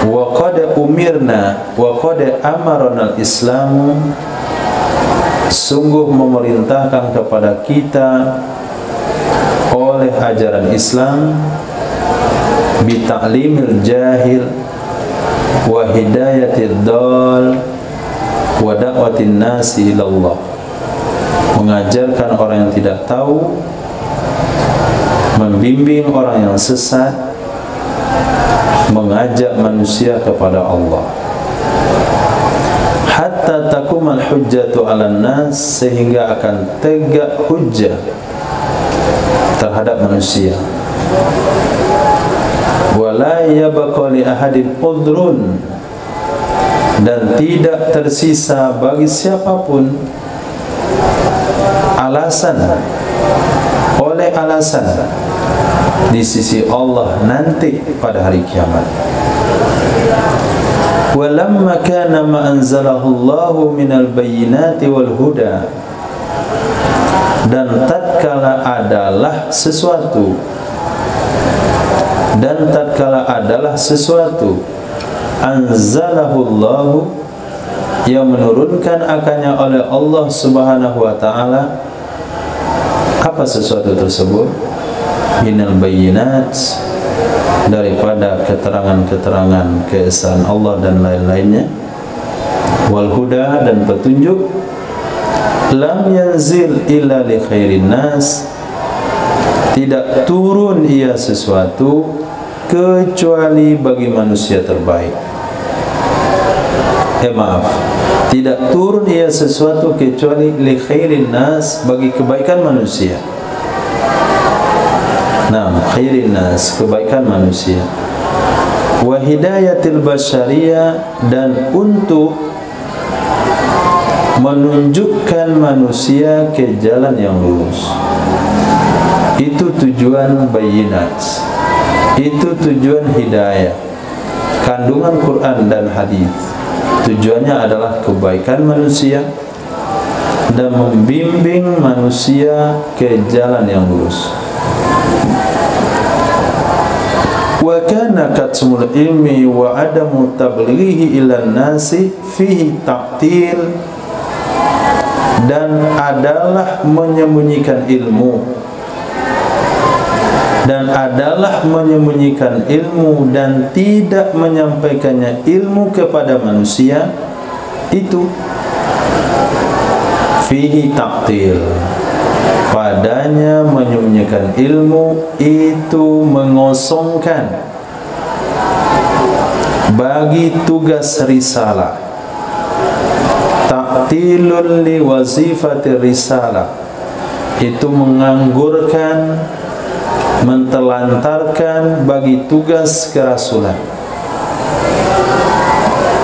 S1: Wa qad umirna wa qad amarana al-islamu, sungguh memerintahkan kepada kita oleh ajaran Islam, bi ta'limil jahil wa hidayatid dal wa da'watin nasi ilallah, mengajarkan orang yang tidak tahu, membimbing orang yang sesat, mengajak manusia kepada Allah. Hatta takumal hujjatu 'alan nas, sehingga akan tegak hujjah terhadap manusia. Wala yabqa li ahadin udhrun, dan tidak tersisa bagi siapapun alasan, oleh alasan di sisi Allah nanti pada hari kiamat. Walamma kana ma anzalahu Allahu minal bayyinati wal huda, dan tatkala adalah sesuatu anzalahu Allahu, yang menurunkan akannya oleh Allah Subhanahu wa ta'ala. Apa sesuatu tersebut? Minal bayyinat, daripada keterangan-keterangan keesaan Allah dan lain-lainnya. Wal huda, dan petunjuk. Lam yanzil illa li khairin nas, tidak turun ia sesuatu kecuali bagi manusia terbaik. Tidak turun ia sesuatu kecuali li khairin nas, bagi kebaikan manusia. Nah, khairin nas, kebaikan manusia. Wa hidayatil basyariyah, dan untuk menunjukkan manusia ke jalan yang lurus. Itu tujuan bayinat, itu tujuan hidayah. Kandungan Quran dan hadis tujuannya adalah kebaikan manusia dan membimbing manusia ke jalan yang lurus. Wa kana katmul ilmi wa adamu tablighihi ilan nasi fihi ta'til, dan adalah menyembunyikan ilmu, dan tidak menyampaikannya ilmu kepada manusia, itu fihi ta'til, padanya menyembunyikan ilmu itu mengosongkan bagi tugas risalah. Ta'tilul li wazifati risalah, itu menganggurkan, mentelantarkan bagi tugas kerasulan.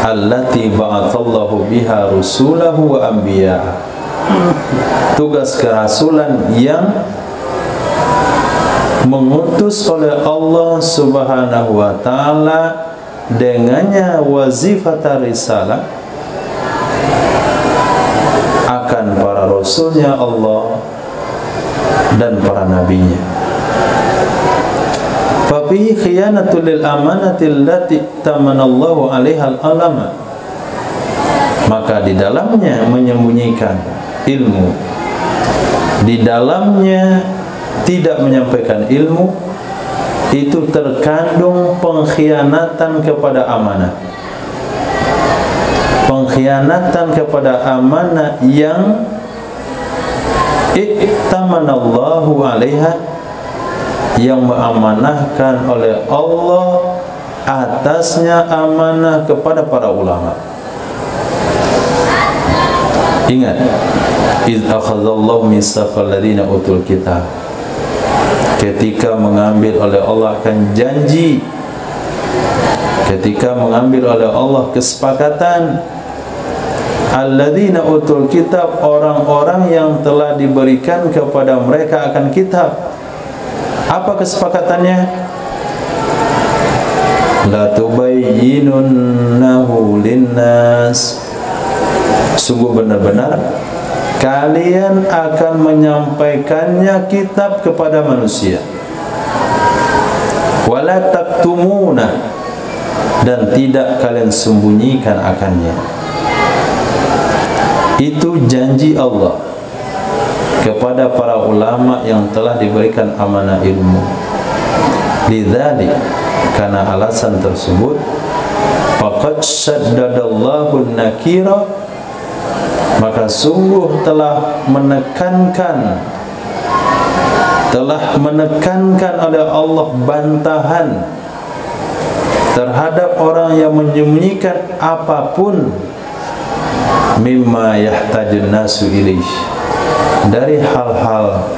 S1: Allati ba'athallahu biha rusulahu wa anbiya, tugas kerasulan yang mengutus oleh Allah Subhanahu wa ta'ala, dengannya wazifat risalah akan para rasulnya Allah dan para nabinya. Fabihi khiyanatul lil amanati allati tamanallahu 'alaiha al-alama, maka di dalamnya menyembunyikan ilmu, di dalamnya tidak menyampaikan ilmu, itu terkandung pengkhianatan kepada amanah. Pengkhianatan kepada amanah yang iktamanallahu 'alaiha, yang mengamanahkan oleh Allah atasnya amanah kepada para ulama. Ingat, iz akhadallahu mitsaqal ladzina utul kitab, ketika mengambil oleh Allah akan janji, ketika mengambil oleh Allah kesepakatan, alladzina utul kitab, orang-orang yang telah diberikan kepada mereka akan kitab. Apa kesepakatannya? La tubayyinunnahu linnas, sungguh benar-benar kalian akan menyampaikannya kitab kepada manusia. Wala taktumuna, dan tidak kalian sembunyikan akannya. Itu janji Allah kepada para ulama yang telah diberikan amanah ilmu. Lidzalik, karena alasan tersebut, faqad syaddadallahu an-nakira, maka sungguh telah menekankan oleh Allah bantahan terhadap orang yang menyembunyikan apapun mimma yahtajun nasu ilaih, dari hal-hal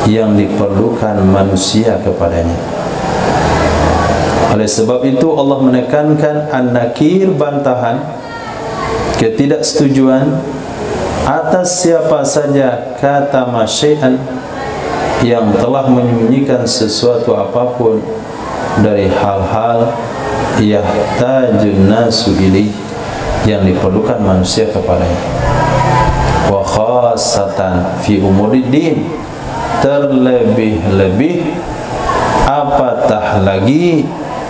S1: yang diperlukan manusia kepadanya. Oleh sebab itu Allah menekankan an-nakir, bantahan, ketidaksetujuan atas siapa saja kata masyai'an, yang telah menyembunyikan sesuatu apapun dari hal-hal yahtajun nasu ilaih, yang diperlukan manusia kepadanya. Wa khassatan fi umuriddin, terlebih-lebih apatah lagi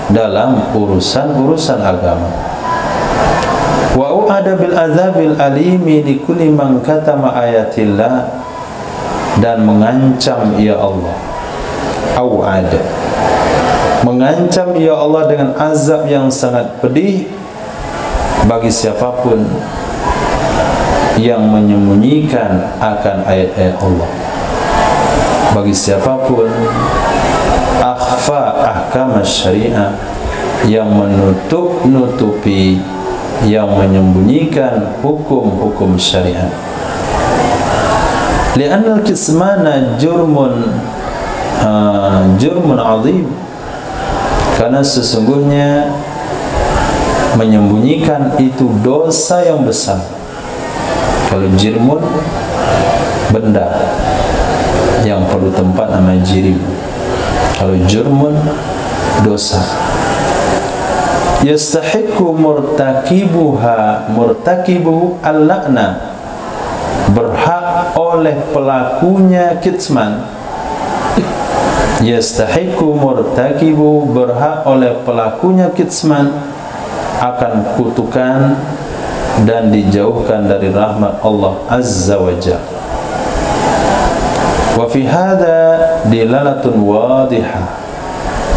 S1: dalam urusan-urusan agama. Wa u'ada bil azabil alimi li kulli man katama ayatillah, dan mengancam ya Allah, au'ada, mengancam ya Allah dengan azab yang sangat pedih bagi siapapun yang menyembunyikan akan ayat-ayat Allah, bagi siapapun akhfa ahkam syariah, yang menutup-nutupi, yang menyembunyikan hukum-hukum syariat. Li'anna al-kismana jurmun azim, karena sesungguhnya menyembunyikan itu dosa yang besar. Kalau jirmun, benda yang perlu tempat namanya jirim. Kalau jurmun, dosa. Yastahiqu murtakibuhu al-la'na, berhak oleh pelakunya kitman. Yastahiqu murtakibu, berhak oleh pelakunya kitman akan kutukan dan dijauhkan dari rahmat Allah Azza wa Jalla. Wa fi hadha dilalatun wadihah,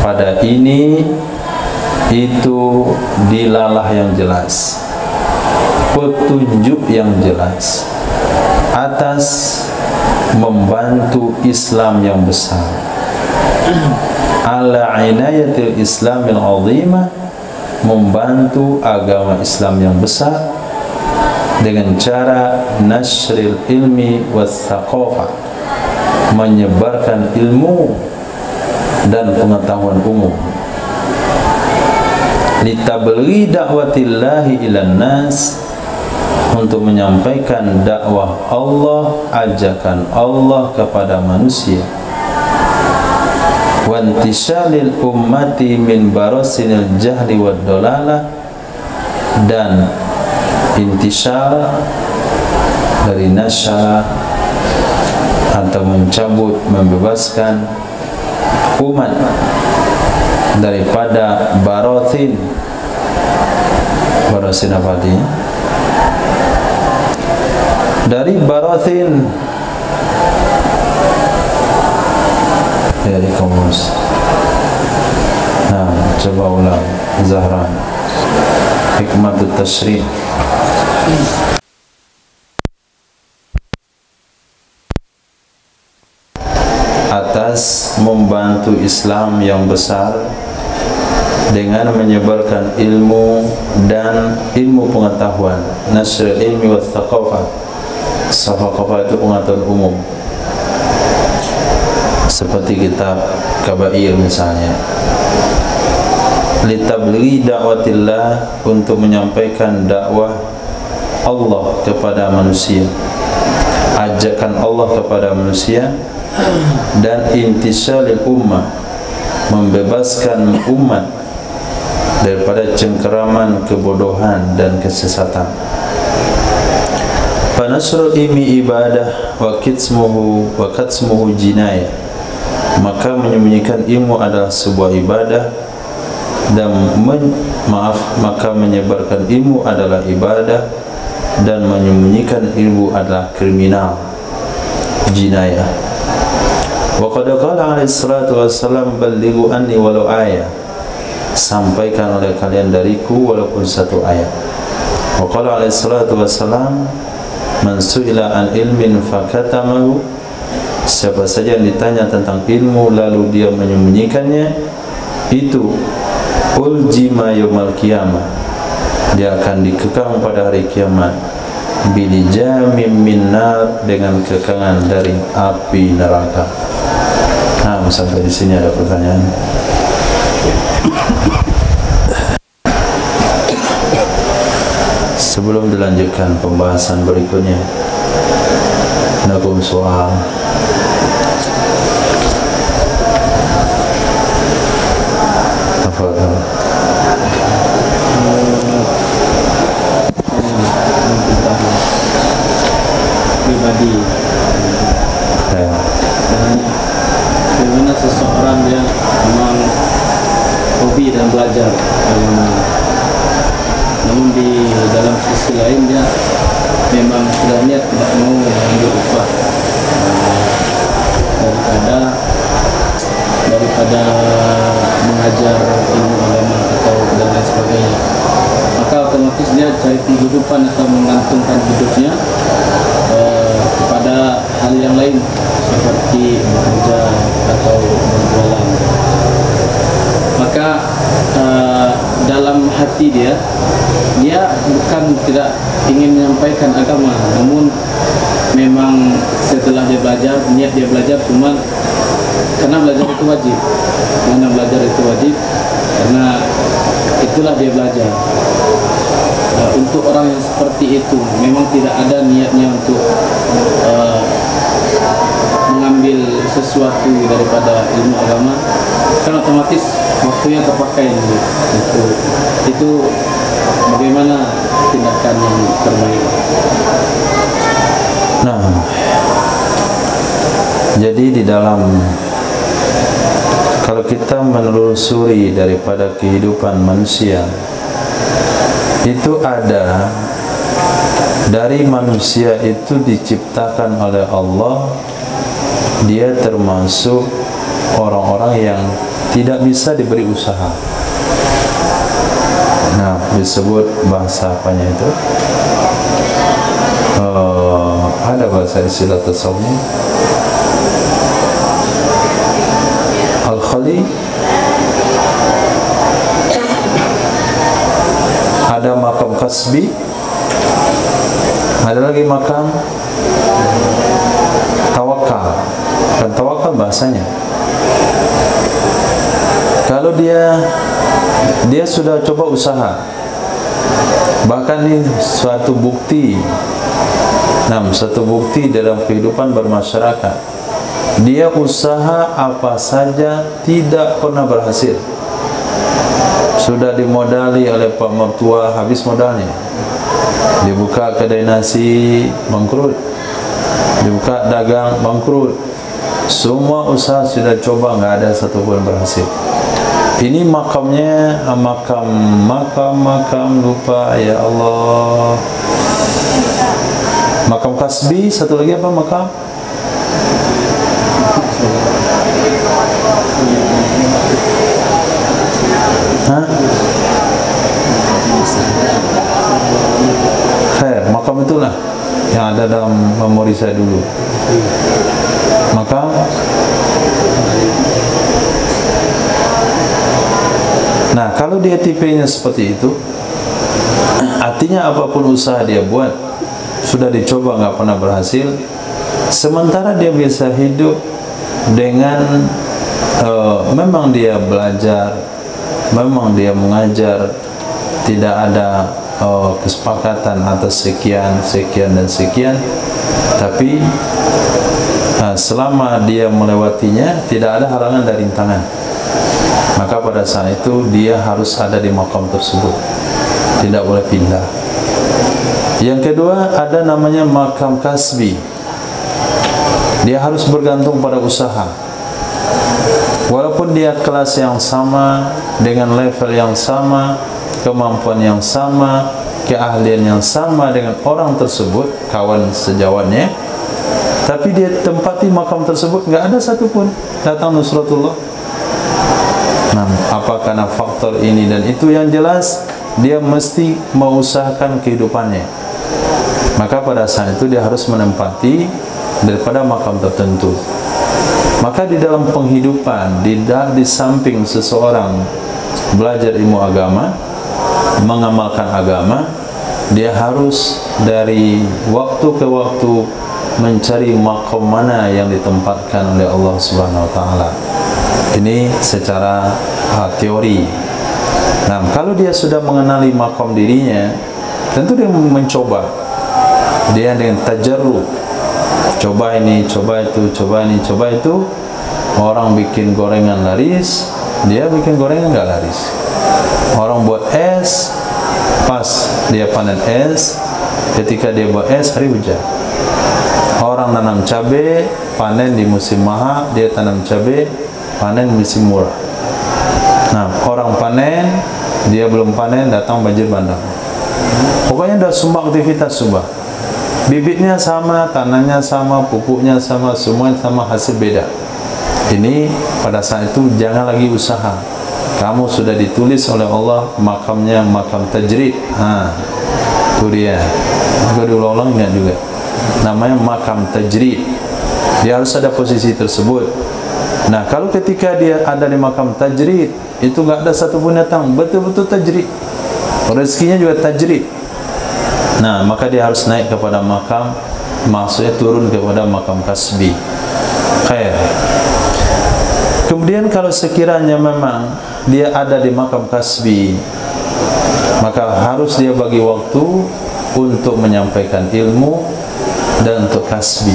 S1: pada ini itu dilalah yang jelas, petunjuk yang jelas atas membantu Islam yang besar, ala inayatil islamil azimah, membantu agama Islam yang besar dengan cara nasril ilmi was thaqafah, menyebarkan ilmu dan pengetahuan umum, litablighi da'watillahi ilan nas, untuk menyampaikan dakwah Allah, ajakan Allah kepada manusia, wa intisyalil ummati min barasinil jahli wad dalalah, dan intisyal dari nasyara atau mencabut, membebaskan umat daripada barasin. Barasin apa artinya? Dari barasin, dari kamus. Nah, coba ulang Zahra, hikmatut tasyrih. Atas membantu Islam yang besar dengan menyebarkan ilmu dan ilmu pengetahuan, nasrul ilmi wa thaqafah. Thaqafah itu pengetahuan umum. seperti kitab Kabair misalnya. Litablighi da'watillah, untuk menyampaikan dakwah Allah kepada manusia, ajakan Allah kepada manusia, dan intisalil ummah, membebaskan umat daripada cengkeraman kebodohan dan kesesatan. Fanasrul ilmi ibadah wa katsmuhu jinayah, maka menyembunyikan ilmu adalah sebuah ibadah, dan maka menyebarkan ilmu adalah ibadah, dan menyembunyikan ilmu adalah kriminal, jinayah. Wa qad qala alaihi salatu wassalam, ballighu anni walau ayah, sampaikan oleh kalian dariku walaupun satu ayat. Wa qala alaihi salatu wassalam, man su'ila an ilmin fakatamahu, siapa saja yang ditanya tentang ilmu lalu dia menyembunyikannya, itu uljima yaumal qiyamah, dia akan dikekang pada hari kiamat, bilijamim min nar, dengan kekangan dari api neraka. Nah, sampai di sini ada pertanyaan. Sebelum dilanjutkan pembahasan berikutnya, nakum soal. Apa?
S2: Pribadi. Bagaimana seseorang yang memang hobi dan belajar agama, namun di dalam sisi lain dia memang sudah niat tidak mau mengambil upah daripada mengajar ilmu agama atau dan lain sebagainya, maka otomatis dia cari penghidupan atau menggantungkan hidupnya kepada hal yang lain seperti bekerja atau berjualan. Maka dalam hati dia bukan tidak ingin menyampaikan agama, namun memang setelah dia belajar, niat dia belajar cuma karena belajar itu wajib, karena itulah dia belajar. Untuk orang yang seperti itu memang tidak ada niatnya untuk mengambil sesuatu daripada ilmu agama, kan otomatis waktunya terpakai. Itu bagaimana tindakan yang terbaik?
S1: Nah, jadi di dalam, kalau kita menelusuri daripada kehidupan manusia, itu ada dari manusia itu diciptakan oleh Allah, dia termasuk orang-orang yang tidak bisa diberi usaha. Nah, disebut bahasa apanya itu? Ada bahasa istilah tasawuf, al-khali, ada makam kasbi, ada lagi makam tawakal. Dan tawakal bahasanya, kalau dia sudah coba usaha, bahkan ini suatu bukti, satu bukti dalam kehidupan bermasyarakat, dia usaha apa saja tidak pernah berhasil. Sudah dimodali oleh Pak Mertua, habis modalnya. Dibuka kedai nasi, bangkrut. Dibuka dagang, bangkrut. Semua usaha sudah coba, nggak ada satupun berhasil. Ini makamnya, makam lupa, ya Allah. Makam kasbi, satu lagi apa makam? Khair, makam itulah yang ada dalam memori saya dulu. Makam. Nah, kalau dia tipenya seperti itu, artinya apapun usaha dia buat, sudah dicoba nggak pernah berhasil, sementara dia bisa hidup dengan memang dia belajar, memang dia mengajar, tidak ada kesepakatan atas sekian, sekian dan sekian, tapi selama dia melewatinya tidak ada halangan dan rintangan, maka pada saat itu dia harus ada di makam tersebut, tidak boleh pindah. Yang kedua ada namanya makam kasbi. Dia harus bergantung pada usaha. Walaupun dia kelas yang sama, dengan level yang sama, kemampuan yang sama, keahlian yang sama dengan orang tersebut, kawan sejawatnya, tapi dia tempati makam tersebut, nggak ada satupun datang Nusratullah. Nah, apa karena faktor ini dan itu? Yang jelas dia mesti mengusahakan kehidupannya. Maka pada saat itu dia harus menempati daripada makam tertentu. Maka di dalam penghidupan, di samping seseorang belajar ilmu agama, mengamalkan agama, dia harus dari waktu ke waktu mencari makam mana yang ditempatkan oleh Allah Subhanahu wa taala. Ini secara teori. Nah, kalau dia sudah mengenali makam dirinya, tentu dia mencoba. Dia dengan tajarrub, coba ini, coba itu, coba ini, coba itu. Orang bikin gorengan laris, dia bikin gorengan nggak laris. Orang buat es, pas dia panen es, ketika dia buat es hari hujan. Orang nanam cabai, panen di musim mahal, dia tanam cabai, panen musim murah. Nah, orang panen, dia belum panen, datang banjir bandang. Pokoknya ada semua aktivitas subah. Bibitnya sama, tanahnya sama, pupuknya sama, semua sama, hasil beda. Ini pada saat itu jangan lagi usaha. Kamu sudah ditulis oleh Allah makamnya makam tajrid. Itu dia. Maka diulang-ulang ingat juga. Namanya makam tajrid. Dia harus ada posisi tersebut. Nah, kalau ketika dia ada di makam tajrid, itu nggak ada satupun datang, betul-betul tajrid. Rezekinya juga tajrid. Nah, maka dia harus naik kepada makam, maksudnya turun kepada makam kasbi. Khair. Kemudian kalau sekiranya memang dia ada di makam kasbi, maka harus dia bagi waktu untuk menyampaikan ilmu dan untuk kasbi.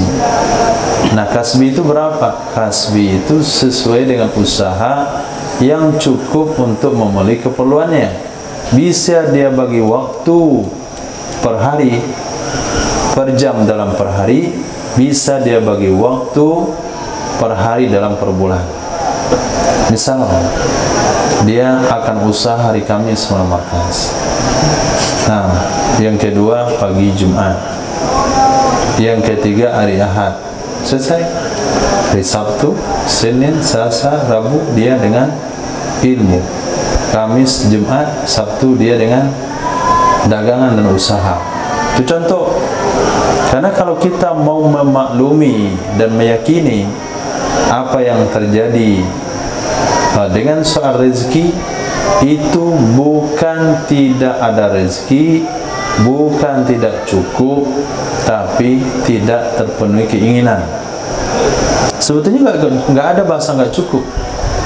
S1: Nah, kasbi itu berapa? Kasbi itu sesuai dengan usaha yang cukup untuk memenuhi keperluannya. Bisa dia bagi waktu per hari, per jam dalam per hari, bisa dia bagi waktu per hari dalam per bulan. Misal dia akan usaha hari Kamis malam markas. Nah, yang kedua pagi Jumat, yang ketiga hari Ahad, selesai. Hari Sabtu, Senin, Selasa, Rabu dia dengan ilmu. Kamis, Jumat, Sabtu dia dengan dagangan dan usaha. Itu contoh. Karena kalau kita mau memaklumi dan meyakini apa yang terjadi dengan soal rezeki, itu bukan tidak ada rezeki, bukan tidak cukup, tapi tidak terpenuhi keinginan. Sebetulnya nggak ada bahasa nggak cukup,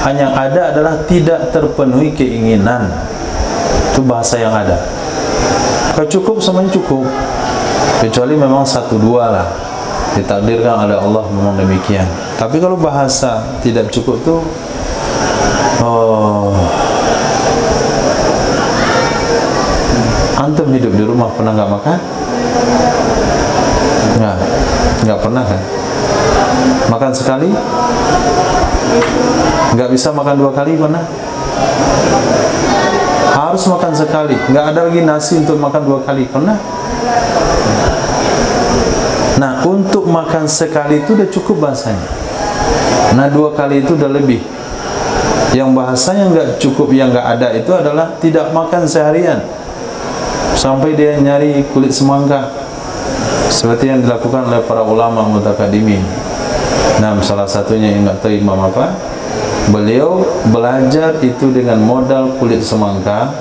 S1: hanya ada adalah tidak terpenuhi keinginan. Itu bahasa yang ada. Kalau cukup semuanya cukup, kecuali memang satu dua lah ditakdirkan oleh Allah, memang demikian. Tapi kalau bahasa tidak cukup tuh, antum hidup di rumah pernah nggak makan? Nggak pernah kan? Makan sekali? Nggak bisa makan dua kali pernah? Harus makan sekali. Nggak ada lagi nasi untuk makan dua kali pernah? Nah, untuk makan sekali itu udah cukup bahasanya. Nah, dua kali itu udah lebih. Yang bahasanya nggak cukup, yang nggak ada itu adalah tidak makan seharian sampai dia nyari kulit semangka, seperti yang dilakukan oleh para ulama mutakadimin. Nah, salah satunya ingat tahu Imam apa? Beliau belajar itu dengan modal kulit semangka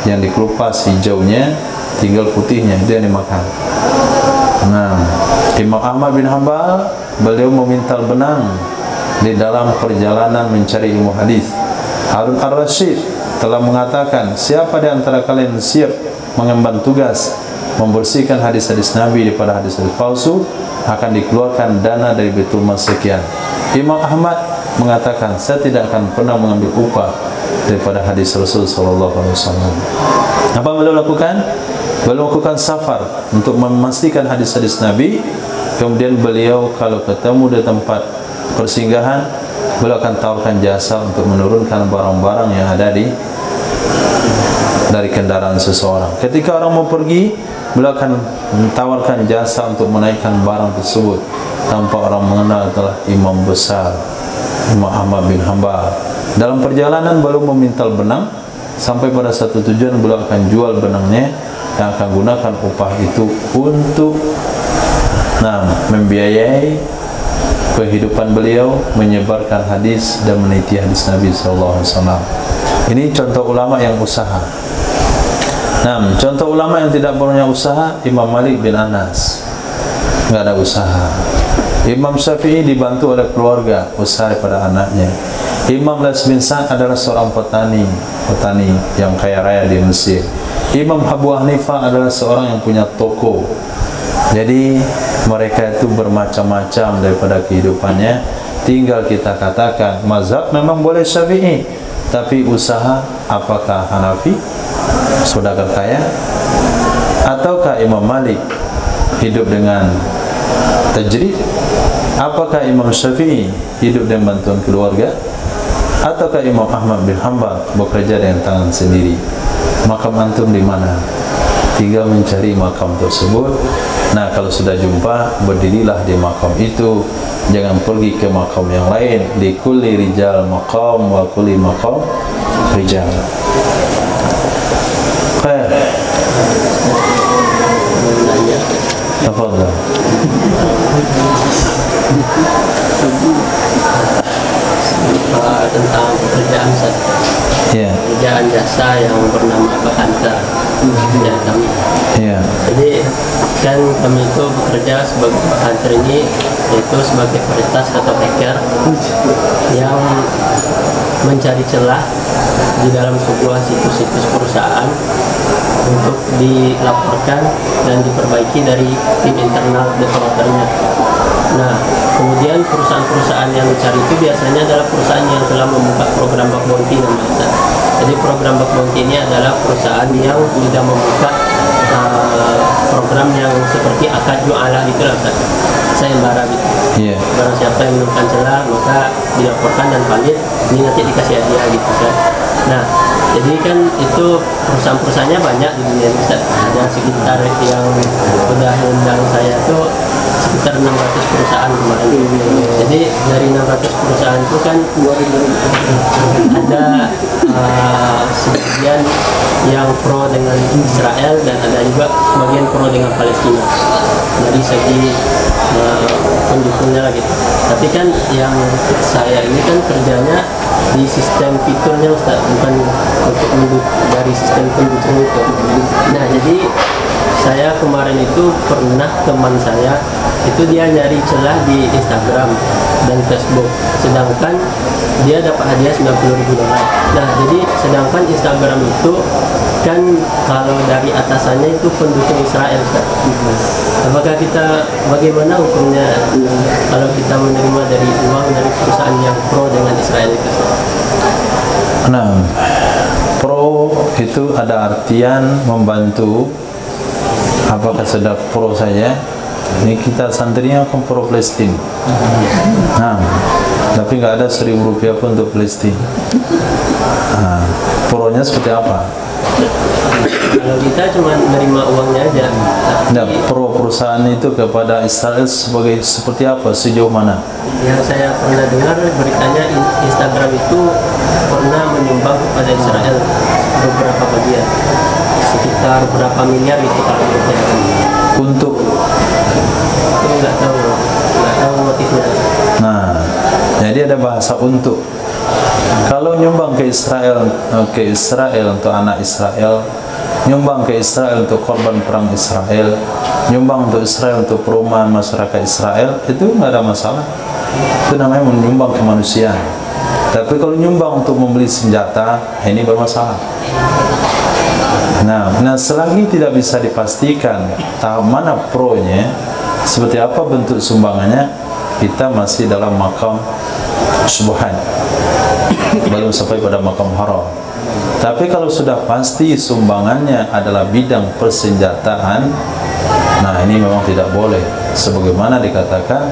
S1: yang dikelupas hijaunya, tinggal putihnya, itu yang dimakan. Nah, Imam Ahmad bin Hanbal beliau memintal benang di dalam perjalanan mencari ilmu hadis. Harun Ar-Rasyid telah mengatakan, siapa di antara kalian siap mengemban tugas membersihkan hadis-hadis Nabi daripada hadis-hadis palsu, akan dikeluarkan dana dari Baitul Mal sekian. Imam Ahmad mengatakan, saya tidak akan pernah mengambil upah daripada hadis Rasul sallallahu alaihi wasallam. Apa beliau lakukan? Beliau lakukan safar untuk memastikan hadis-hadis Nabi. Kemudian beliau kalau ketemu di tempat persinggahan, beliau akan tawarkan jasa untuk menurunkan barang-barang yang ada dari kendaraan seseorang. Ketika orang mau pergi, beliau akan menawarkan jasa untuk menaikkan barang tersebut tanpa orang mengenal adalah imam besar Imam Ahmad bin Hanbal. Dalam perjalanan beliau memintal benang, sampai pada satu tujuan beliau akan jual benangnya yang akan gunakan upah itu untuk membiayai kehidupan beliau menyebarkan hadis dan meneliti hadis Nabi SAW. Ini contoh ulama yang usaha. Contoh ulama yang tidak punya usaha, Imam Malik bin Anas, nggak ada usaha. Imam Syafi'i dibantu oleh keluarga, usaha daripada anaknya. Imam Lais bin Sa'ad adalah seorang petani yang kaya raya di Mesir. Imam Abu Hanifah adalah seorang yang punya toko. Jadi mereka itu bermacam-macam daripada kehidupannya. Tinggal kita katakan mazhab memang boleh Syafi'i, tapi usaha apakah Hanafi, saudagar kaya, ataukah Imam Malik hidup dengan tajrid? Apakah Imam Syafi'i hidup dengan bantuan keluarga? Ataukah Imam Ahmad bin Hanbal bekerja dengan tangan sendiri? Makam antum di mana? Tinggal mencari makam tersebut. Nah, kalau sudah jumpa, berdirilah di makam itu. Jangan pergi ke makam yang lain. Li kulli rijal maqam wa kulli maqam rijal. Khair. Tafadhal.
S3: Tentang pekerjaan pekerjaan jasa yang bernama Bakhanta ya kami. Jadi kan kami itu bekerja sebagai Bakhanta ini, yaitu sebagai peritas atau hacker yang mencari celah di dalam sebuah situs-situs perusahaan untuk dilaporkan dan diperbaiki dari tim internal developernya. Nah, kemudian perusahaan-perusahaan yang dicari itu biasanya adalah perusahaan yang telah membuka program bug bounty namanya. Jadi program bug bounty ini adalah perusahaan yang sudah membuka program yang seperti akad jualah gitu lah, sayembara gitu. Barang siapa yang menemukan celah maka dilaporkan dan valid, ini nanti dikasih hadiah gitu kan. Nah, jadi kan itu perusahaan-perusahaannya banyak di dunia ini. Ada sekitar yang udah undang saya tuh sekitar 600 perusahaan kemarin. Jadi dari 600 perusahaan itu kan ada sebagian yang pro dengan Israel dan ada juga sebagian pro dengan Palestina dari segi pendukungnya gitu. Tapi kan yang saya ini kan kerjanya di sistem fiturnya Ustaz, bukan untuk dari sistem pendukung itu. Nah, jadi saya kemarin itu pernah teman saya itu dia nyari celah di Instagram dan Facebook, sedangkan dia dapat hadiah $90.000. Nah, jadi sedangkan Instagram itu kan kalau dari atasannya itu pendukung Israel kan. Apakah kita, bagaimana hukumnya kalau kita menerima dari uang dari perusahaan yang pro dengan Israel itu?
S1: Nah, pro itu ada artian membantu. Apakah sedang pro saja? Ini kita santrinya kan pro Palestina. Nah, tapi nggak ada Rp1.000 pun untuk Palestina. Nah, pro-nya seperti apa?
S3: Kalau kita cuma menerima uangnya aja.
S1: Nah, pro perusahaan itu kepada Israel seperti apa? Sejauh mana?
S3: Yang saya pernah dengar beritanya Instagram itu pernah menyumbang kepada Israel beberapa bagian, sekitar berapa miliar gitu kalau kita
S1: untuk
S3: itu nggak tahu motifnya.
S1: Nah, jadi ada bahasa untuk. Kalau nyumbang ke Israel untuk anak Israel nyumbang ke Israel untuk korban perang Israel, nyumbang untuk Israel untuk perumahan masyarakat Israel, itu nggak ada masalah. Itu namanya menyumbang kemanusiaan. Tapi kalau nyumbang untuk membeli senjata, ini bermasalah. Nah, selagi tidak bisa dipastikan tahap mana pro-nya, seperti apa bentuk sumbangannya, kita masih dalam makam syubhat, belum sampai pada makam haram. Tapi kalau sudah pasti sumbangannya adalah bidang persenjataan, nah ini memang tidak boleh. Sebagaimana dikatakan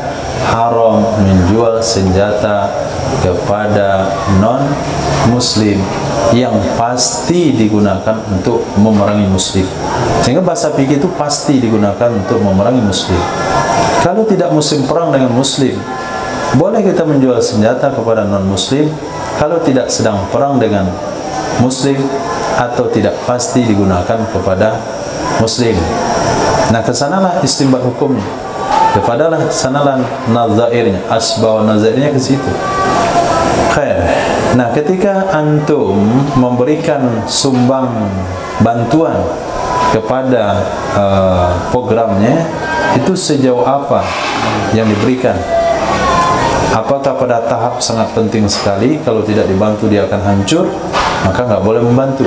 S1: haram menjual senjata kepada non-muslim yang pasti digunakan untuk memerangi muslim. Sehingga bahasa fikih itu pasti digunakan untuk memerangi muslim. Kalau tidak musim perang dengan muslim, boleh kita menjual senjata kepada non-muslim kalau tidak sedang perang dengan muslim atau tidak pasti digunakan kepada muslim. Nah, kesanalah istinbat hukumnya, kepadalah sanalah nazairnya, asbab nazairnya ke situ. Khair. Nah, ketika antum memberikan sumbang bantuan kepada programnya, itu sejauh apa yang diberikan? Apakah pada tahap sangat penting sekali, kalau tidak dibantu dia akan hancur, maka nggak boleh membantu.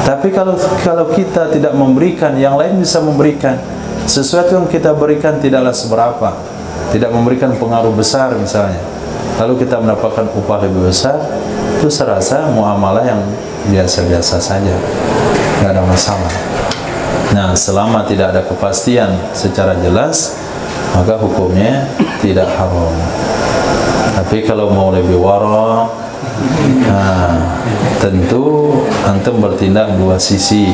S1: Tapi kalau kita tidak memberikan, yang lain bisa memberikan. Sesuatu yang kita berikan tidaklah seberapa, tidak memberikan pengaruh besar misalnya, lalu kita mendapatkan upah lebih besar, itu saya rasa muamalah yang biasa-biasa saja, nggak ada masalah. Nah, selama tidak ada kepastian secara jelas, maka hukumnya tidak haram. Tapi kalau mau lebih wara, tentu antum bertindak dua sisi.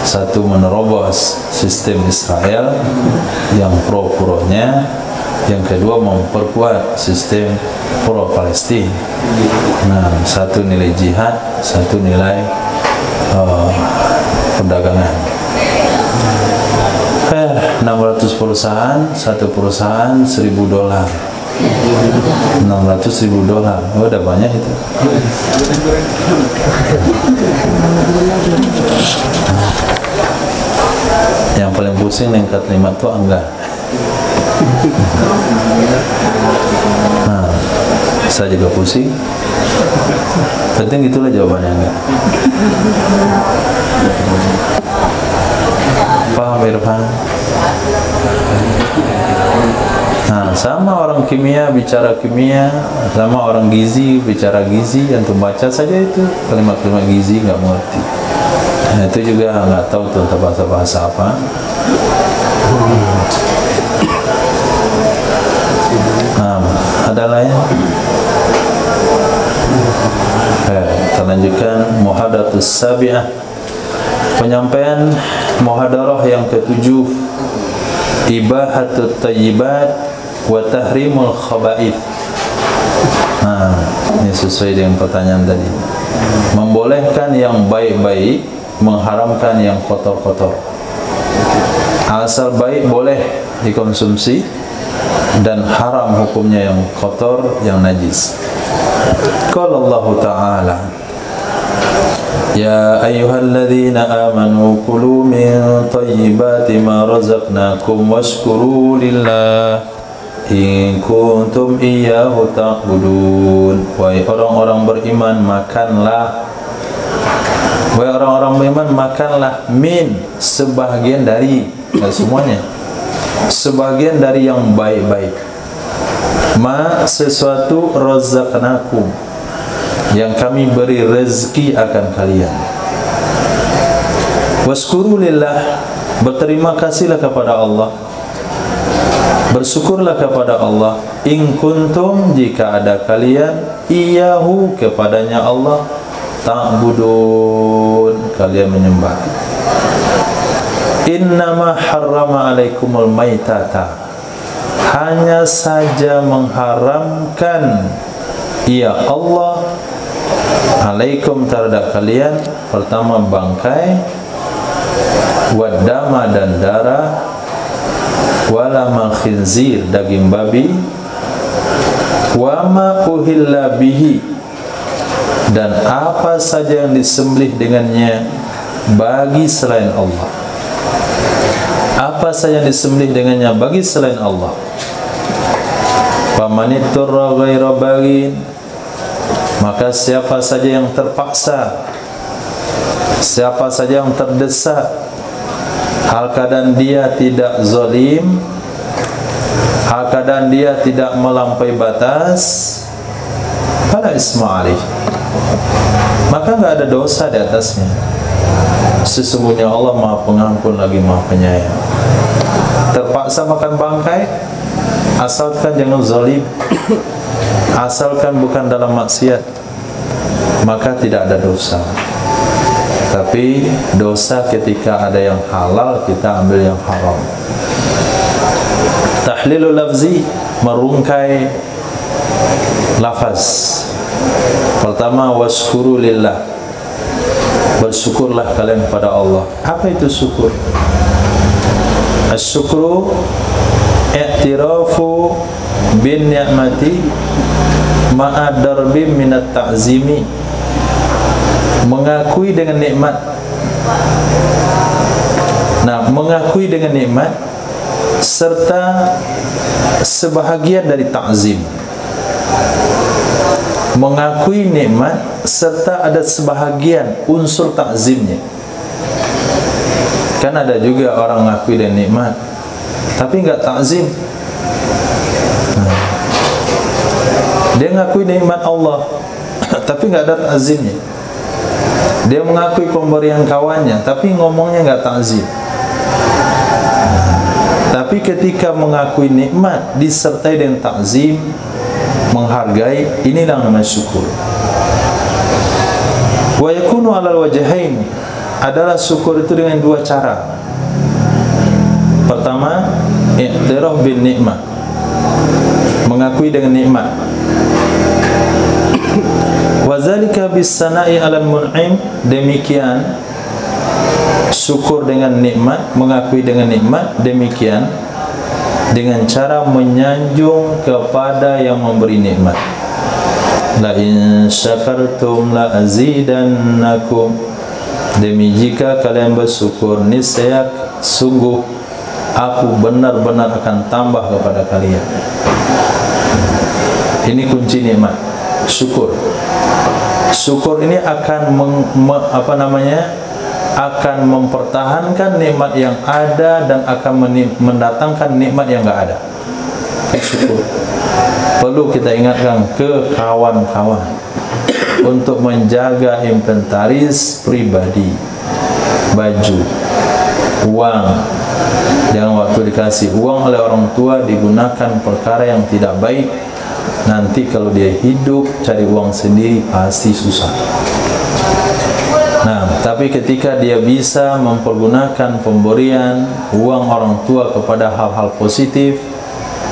S1: Satu, menerobos sistem Israel yang pro-pronya, yang kedua memperkuat sistem pro-Palestina. Nah, satu nilai jihad, satu nilai perdagangan. 600 perusahaan, satu perusahaan $1.000, $600.000. Oh, udah banyak itu. Yang paling pusing nengkat 5 tuh enggak. Nah, saya juga pusing. Penting itulah jawabannya enggak. Paham Irfan? Nah, sama orang kimia bicara kimia, sama orang gizi bicara gizi, antum baca saja itu kalimat-kalimat gizi nggak mengerti. Nah, itu juga nggak tahu tentang bahasa-bahasa apa. Nah, ada lain? Kita lanjutkan muhadaratus sabi'ah, penyampaian muhadarah yang ketujuh, ibahatut thayyibat wa tahrimul khaba'ith. Nah, ini sesuai dengan pertanyaan tadi. Membolehkan yang baik-baik, mengharamkan yang kotor-kotor. Asal baik boleh dikonsumsi, dan haram hukumnya yang kotor, yang najis. Qala Allah Ta'ala, ya ayyuhalladzina amanu kulu min thayyibati ma razaqnakum washkuru lillah in kuntum iyyahu ta'budun. Wahai orang-orang beriman, makanlah. Wahai orang-orang beriman, makanlah min, sebahagian dari, tidak semuanya, sebagian dari yang baik-baik. Ma, sesuatu, razaqnakum, yang kami beri rezeki akan kalian. Washkuru lillah, berterima kasihlah kepada Allah, bersyukurlah kepada Allah. In kuntum, jika ada kalian, iyahu, kepadanya Allah, ta'budun, kalian menyembah. Innama harrama alaikumul maitata, hanya saja mengharamkan ia Allah alaikum, terhadap kalian, pertama bangkai, wadama, dan darah, walamal khinzir, daging babi, wama uhilla bihi, dan apa saja yang disembelih dengannya bagi selain Allah. Apa saja yang disembelih dengannya bagi selain Allah. Famanitturra ghaira baghin, maka siapa saja yang terpaksa, siapa saja yang terdesak, hal keadaan dia tidak zalim, hal keadaan dia tidak melampaui batas, fala isma alaih, maka enggak ada dosa di atasnya. Sesungguhnya Allah Maha Pengampun lagi Maha Penyayang. Terpaksa makan bangkai, asalkan jangan zalim, asalkan bukan dalam maksiat, maka tidak ada dosa. Tapi dosa ketika ada yang halal kita ambil yang haram. Tahlilul lafzi, merungkai lafaz. Pertama, waskuru lillah, bersyukurlah kalian kepada Allah. Apa itu syukur? Asyukru i'tirafu bin ni'mati ma'a darbi minat ta'zimi, mengakui dengan nikmat. Nah, mengakui dengan nikmat serta sebahagian dari ta'zim. Mengakui nikmat serta ada sebahagian unsur ta'zimnya. Kan ada juga orang mengakui dengan nikmat tapi enggak ta'zim. Dia mengakui nikmat Allah tapi enggak ada ta'zimnya. Dia mengakui pemberian kawannya tapi ngomongnya enggak ta'zim. Tapi ketika mengakui nikmat disertai dengan ta'zim, menghargai, inilah namanya syukur. Wa yakunu 'alal wajhain, adalah syukur itu dengan dua cara. Pertama, i'tiraf bin nikmah, mengakui dengan nikmat. Wa zalika bis sana'i 'alal mun'im, demikian syukur dengan nikmat, mengakui dengan nikmat, demikian dengan cara menyanjung kepada yang memberi nikmat. La in syakartum la azidannakum, demi jika kalian bersyukur niscaya sungguh aku benar-benar akan tambah kepada kalian. Ini kunci nikmat, syukur. Syukur ini akan akan mempertahankan nikmat yang ada dan akan mendatangkan nikmat yang enggak ada. Syukur. Perlu kita ingatkan ke kawan-kawan untuk menjaga inventaris pribadi, baju, uang. Jangan waktu dikasih uang oleh orang tua digunakan perkara yang tidak baik. Nanti kalau dia hidup cari uang sendiri pasti susah. Nah, tapi ketika dia bisa mempergunakan pemberian uang orang tua kepada hal-hal positif,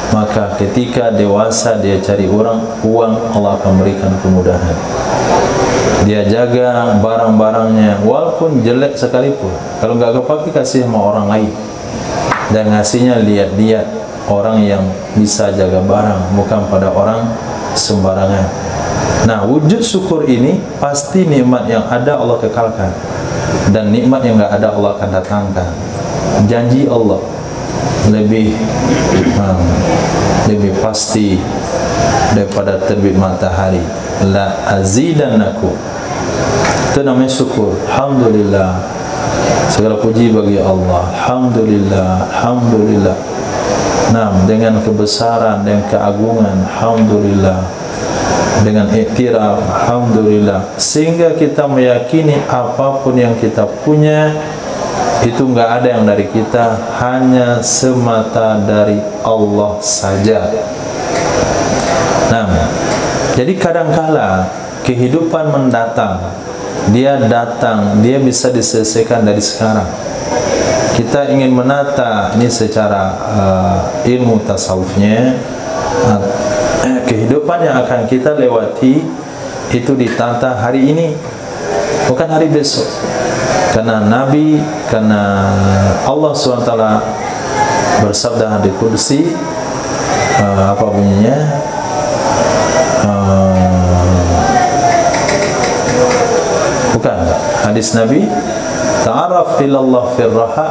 S1: maka ketika dewasa dia cari uang, Allah akan berikan kemudahan. Dia jaga barang-barangnya walaupun jelek sekalipun. Kalau enggak kepake kasih sama orang lain. Dan ngasihnya lihat-lihat orang yang bisa jaga barang, bukan pada orang sembarangan. Nah, wujud syukur ini pasti nikmat yang ada Allah kekalkan dan nikmat yang enggak ada Allah akan datangkan. Janji Allah lebih pasti daripada terbit matahari. La azidannakum, itu namanya syukur. Alhamdulillah, segala puji bagi Allah. Alhamdulillah, alhamdulillah. Nah, dengan kebesaran dan keagungan, alhamdulillah. Dengan iktiraf, alhamdulillah. Sehingga kita meyakini apapun yang kita punya itu enggak ada yang dari kita, hanya semata dari Allah saja. Nah, jadi kadangkala kehidupan mendatang, dia bisa diselesaikan dari sekarang. Kita ingin menata ini secara ilmu tasawufnya, kehidupan yang akan kita lewati itu ditata hari ini, bukan hari besok. Karena Nabi, karena Allah SWT bersabda di kursi, apa bunyinya? Bukan hadis Nabi, ta'arraf ila Allah fil raha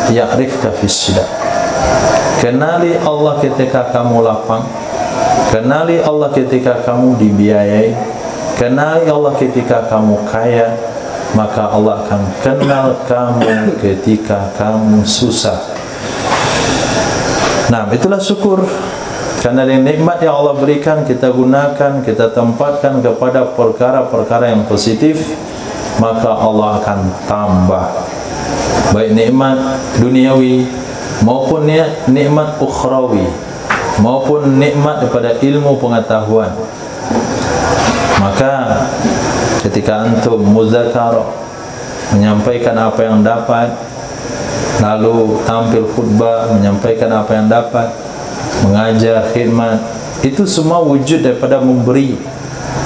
S1: ya'rifka fis syida. Kenali Allah ketika kamu lapang, kenali Allah ketika kamu dibiayai, kenali Allah ketika kamu kaya, maka Allah akan kenal kamu ketika kamu susah. Nah, itulah syukur. Karena dengan nikmat yang Allah berikan, kita gunakan, kita tempatkan kepada perkara-perkara yang positif, maka Allah akan tambah baik nikmat duniawi maupun nikmat ukhrawi, maupun nikmat daripada ilmu pengetahuan. Maka ketika antum muzakarah, menyampaikan apa yang dapat, lalu tampil khutbah, menyampaikan apa yang dapat, mengajar, khidmat, itu semua wujud daripada memberi.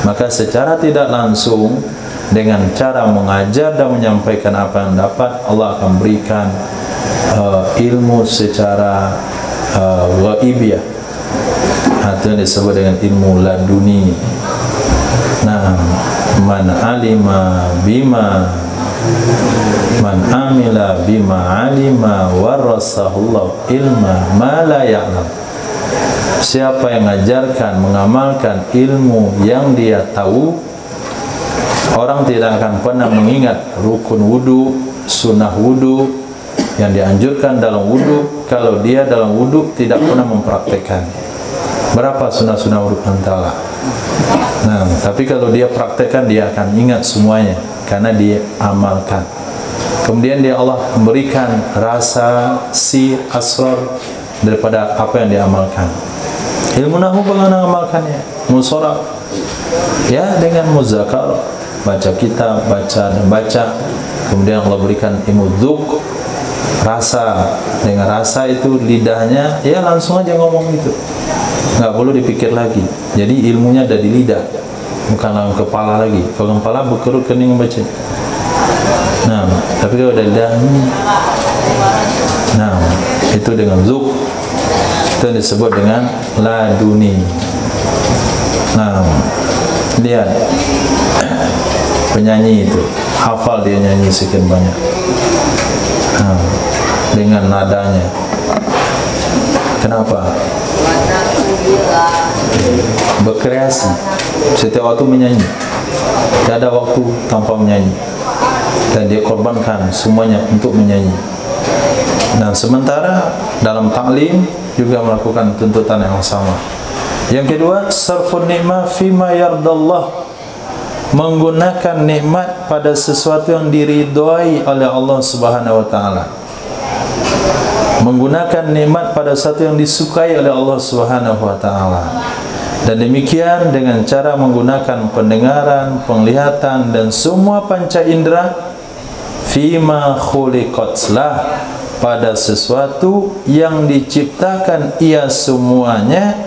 S1: Maka secara tidak langsung, dengan cara mengajar dan menyampaikan apa yang dapat, Allah akan berikan ilmu secara ghaibiyah. Itu yang disebut dengan ilmu laduni. Nah, man alima bima, man amila bima alima warasahullah ilma ma la ya'lam. Siapa yang mengajarkan, mengamalkan ilmu yang dia tahu, orang tidak akan pernah mengingat rukun wudu, sunnah wudu yang dianjurkan dalam wudu kalau dia dalam wudu tidak pernah mempraktekkan. Berapa sunnah-sunnah wudu antara? Nah, tapi kalau dia praktekkan, dia akan ingat semuanya karena dia amalkan. Kemudian dia Allah memberikan rasa si asrar daripada apa yang diamalkan. Ilmu nahwu bagaimana amalkannya? Musharraf ya dengan muzakarah, baca kitab, baca dan baca. Kemudian Allah berikan ilmu dzuk, rasa. Dengan rasa itu lidahnya ya langsung aja ngomong itu, nggak perlu dipikir lagi. Jadi ilmunya ada di lidah, bukan dalam kepala lagi. Kalau kepala berkerut kening baca. Nah, tapi kalau ada lidah, nah itu dengan dzuk, itu yang disebut dengan laduni. Nah, lihat penyanyi itu hafal dia nyanyi sekian banyak, nah, dengan nadanya. Kenapa? Berkreasi setiap waktu menyanyi, tidak ada waktu tanpa menyanyi, dan dia korbankan semuanya untuk menyanyi. Dan sementara dalam taklim juga melakukan tuntutan yang sama. Yang kedua, sarfun nikmah fima yardallah, menggunakan nikmat pada sesuatu yang diridhai oleh Allah Subhanahu wa taala. Menggunakan nikmat pada sesuatu yang disukai oleh Allah Subhanahu wa taala. Dan demikian dengan cara menggunakan pendengaran, penglihatan dan semua panca indera fima khuliqat lah, pada sesuatu yang diciptakan ia semuanya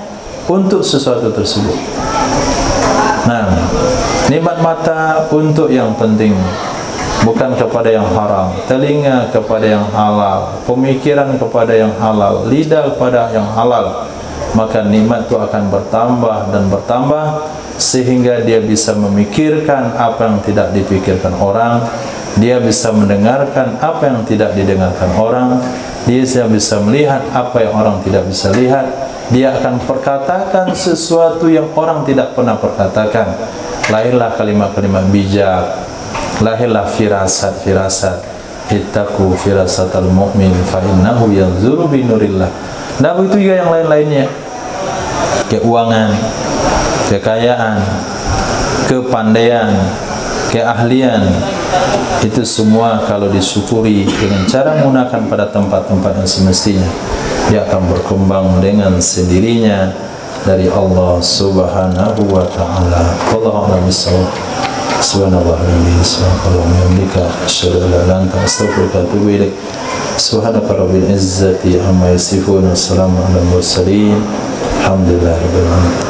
S1: untuk sesuatu tersebut. Nah, nikmat mata untuk yang penting, bukan kepada yang haram, telinga kepada yang halal, pemikiran kepada yang halal, lidah kepada yang halal, maka nikmat itu akan bertambah dan bertambah sehingga dia bisa memikirkan apa yang tidak dipikirkan orang, dia bisa mendengarkan apa yang tidak didengarkan orang, dia bisa melihat apa yang orang tidak bisa lihat, dia akan perkatakan sesuatu yang orang tidak pernah perkatakan. Lahirlah kalimat-kalimat bijak, lahirlah firasat-firasat. Ittaqu firasatal mu'min fa innahu yanzuru bi nurillah. Dan begitu juga yang lain-lainnya. Keuangan, kekayaan, kepandaian, keahlian, itu semua kalau disyukuri dengan cara menggunakan pada tempat-tempat yang semestinya, dia akan berkembang dengan sendirinya dari Allah Subhanahu wa taala. Wallahu a'lam bishawab. Subhanallahirabbil hamdika asyhadu an la ilaha illa anta astaghfiruka wa atubu ilaik. Subhanaka rabbil izzati amma yasifun, wassalamu alal mursalin, alhamdulillahirabbil alamin.